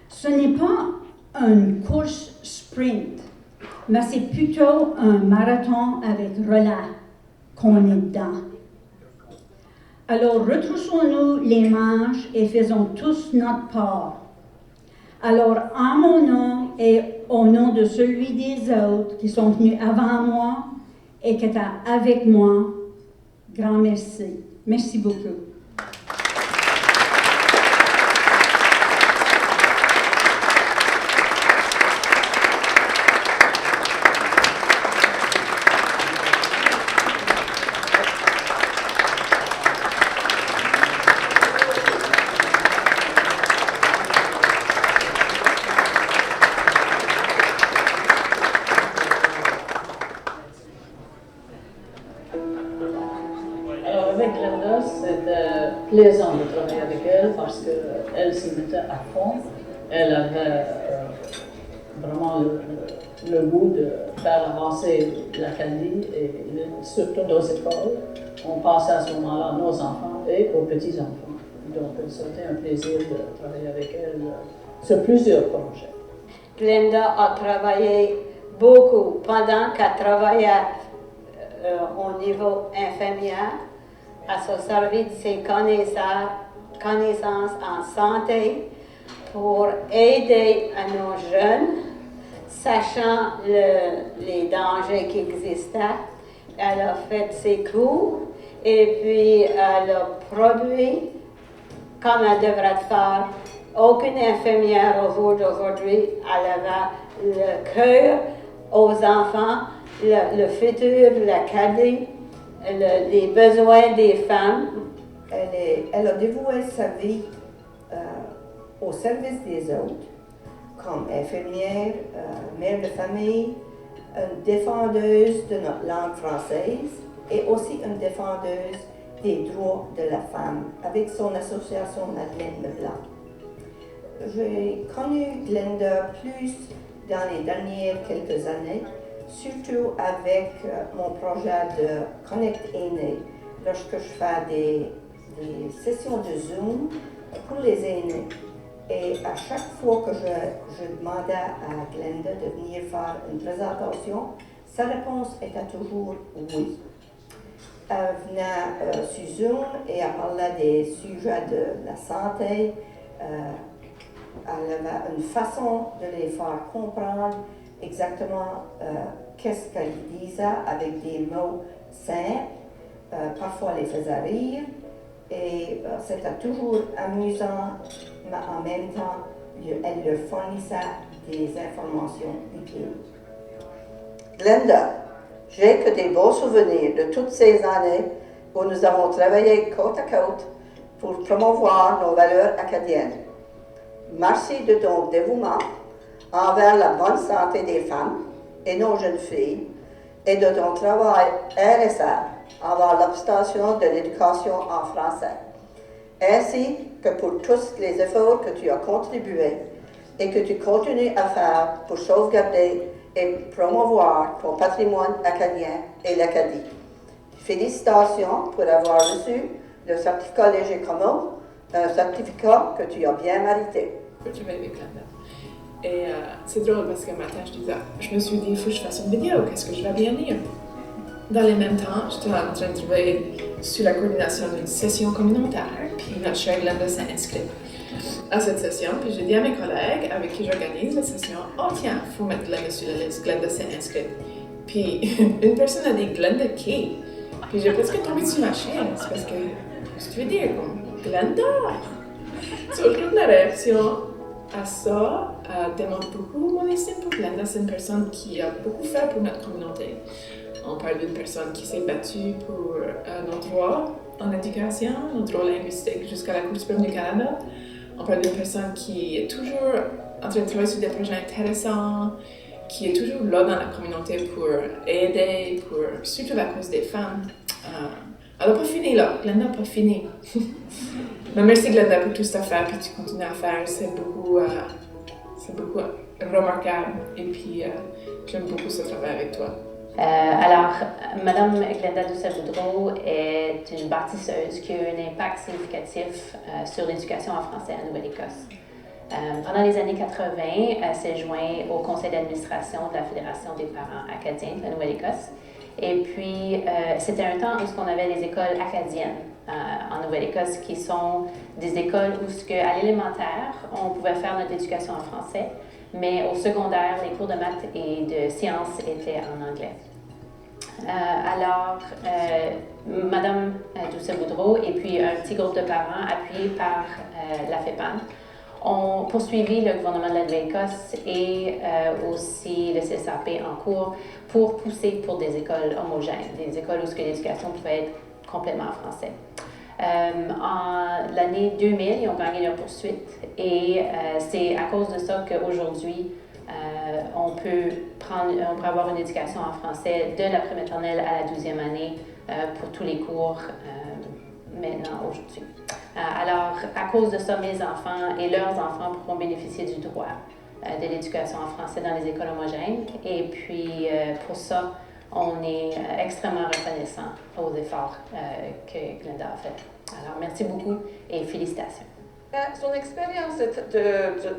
Ce n'est pas une course sprint, mais c'est plutôt un marathon avec relais qu'on est dedans. Alors, retroussons-nous les manches et faisons tous notre part. Alors, en mon nom et au nom de celui des autres qui sont venus avant moi et qui étaient avec moi, grand merci. Merci beaucoup. Plaisant de travailler avec elle parce qu'elle s'y mettait à fond. Elle avait vraiment le goût de faire avancer l'Acadie et surtout nos écoles. On pensait à ce moment-là à nos enfants et aux petits-enfants. Donc, c'était un plaisir de travailler avec elle sur plusieurs projets. Glenda a travaillé beaucoup pendant qu'elle travaillait au niveau infirmière. Elle s'est servi de ses connaissances en santé pour aider à nos jeunes, sachant les dangers qui existaient. Elle a fait ses cours et puis elle a produit, comme elle devrait faire. Aucune infirmière au jour d'aujourd'hui, elle avait le cœur aux enfants, le futur, l'Acadie. Les besoins des femmes. Elle a dévoué sa vie au service des autres, comme infirmière, mère de famille, une défendeuse de notre langue française et aussi une défendeuse des droits de la femme avec son association Madeleine Leblanc. J'ai connu Glenda plus dans les dernières quelques années, surtout avec mon projet de Connect Aînés, lorsque je fais des sessions de Zoom pour les aînés. Et à chaque fois que je demandais à Glenda de venir faire une présentation, sa réponse était toujours oui. Elle venait sur Zoom et elle parlait des sujets de la santé. Elle avait une façon de les faire comprendre exactement qu'est-ce qu'elle disait avec des mots simples. Parfois, elle les faisait rire et c'était toujours amusant, mais en même temps, elle leur fournissait des informations utiles. Glenda, j'ai que des beaux souvenirs de toutes ces années où nous avons travaillé côte à côte pour promouvoir nos valeurs acadiennes. Merci de ton dévouement envers la bonne santé des femmes et nos jeunes filles et de ton travail RSA envers l'abstention de l'éducation en français, ainsi que pour tous les efforts que tu as contribués et que tu continues à faire pour sauvegarder et promouvoir ton patrimoine acadien et l'Acadie. Félicitations pour avoir reçu le certificat léger commun, un certificat que tu as bien mérité. Je vais avec Glenda. Et c'est drôle parce que matin, je me suis dit, il faut que je fasse une vidéo, qu'est-ce que je vais bien dire? Dans le même temps, j'étais en train de travailler sur la coordination d'une session communautaire, puis notre chère Glenda s'est inscrite. à cette session, puis j'ai dit à mes collègues avec qui j'organise la session, oh tiens, faut mettre Glenda sur la liste, Glenda s'est inscrite. Puis une personne a dit Glenda qui? Puis j'ai presque tombé sur ma chaise parce que, qu'est-ce que tu veux dire, comme Glenda? So, je trouve la réaction à ça démontre beaucoup mon estime pour Glenda. C'est une personne qui a beaucoup fait pour notre communauté. On parle d'une personne qui s'est battue pour nos droits en éducation, nos droits linguistiques jusqu'à la Cour suprême du Canada. On parle d'une personne qui est toujours en train de travailler sur des projets intéressants, qui est toujours là dans la communauté pour aider, surtout à cause des femmes. Elle n'a pas fini là, Glenda n'a pas fini. Mais merci Glenda pour tout ce que tu as fait et tu continues à faire, c'est beaucoup remarquable et puis j'aime beaucoup ce travail avec toi. Alors, Madame Glenda Doucet-Boudreau est une bâtisseuse qui a eu un impact significatif sur l'éducation en français à Nouvelle-Écosse. Pendant les années 80, elle s'est jointe au conseil d'administration de la Fédération des parents acadiens de la Nouvelle-Écosse. Et puis, c'était un temps où on avait les écoles acadiennes en Nouvelle-Écosse, qui sont des écoles où, à l'élémentaire, on pouvait faire notre éducation en français, mais au secondaire, les cours de maths et de sciences étaient en anglais. Alors, Madame Doucet-Boudreau et puis un petit groupe de parents appuyés par la FEPAN ont poursuivi le gouvernement de la Nouvelle-Écosse et aussi le CSAP en cours pour pousser pour des écoles homogènes, des écoles où l'éducation pouvait être complètement en français. En l'année 2000, ils ont gagné leur poursuite et c'est à cause de ça qu'aujourd'hui, on peut avoir une éducation en français de la prématernelle à la 12e année pour tous les cours maintenant, aujourd'hui. Alors, à cause de ça, mes enfants et leurs enfants pourront bénéficier du droit de l'éducation en français dans les écoles homogènes. Et puis, pour ça, on est extrêmement reconnaissant aux efforts que Glenda a fait. Alors, merci beaucoup et félicitations. Son expérience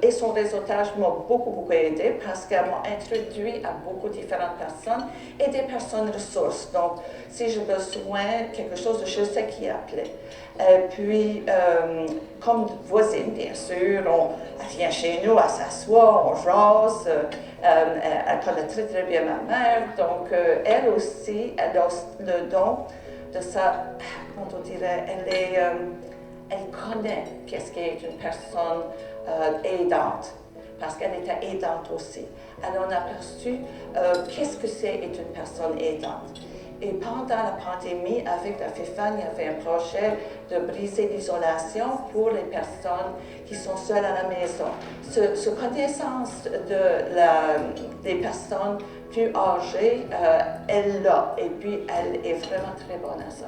et son réseautage m'ont beaucoup aidé parce qu'elle m'a introduit à beaucoup de différentes personnes et des personnes ressources. Donc, si j'ai besoin de quelque chose, je sais qui appeler. Puis, comme voisine, bien sûr, elle vient chez nous, elle s'assoit, on jase. Elle connaît très bien ma mère. Donc, elle aussi, elle a le don de ça, comment on dirait, elle connaît qu'est-ce qu'est une personne aidante, parce qu'elle était aidante aussi. Elle en a aperçu qu'est-ce que c'est être une personne aidante. Et pendant la pandémie, avec la FEFAN, il y avait un projet de briser l'isolation pour les personnes qui sont seules à la maison. Ce connaissance des personnes plus âgées, elle l'a, et puis elle est vraiment très bonne à ça.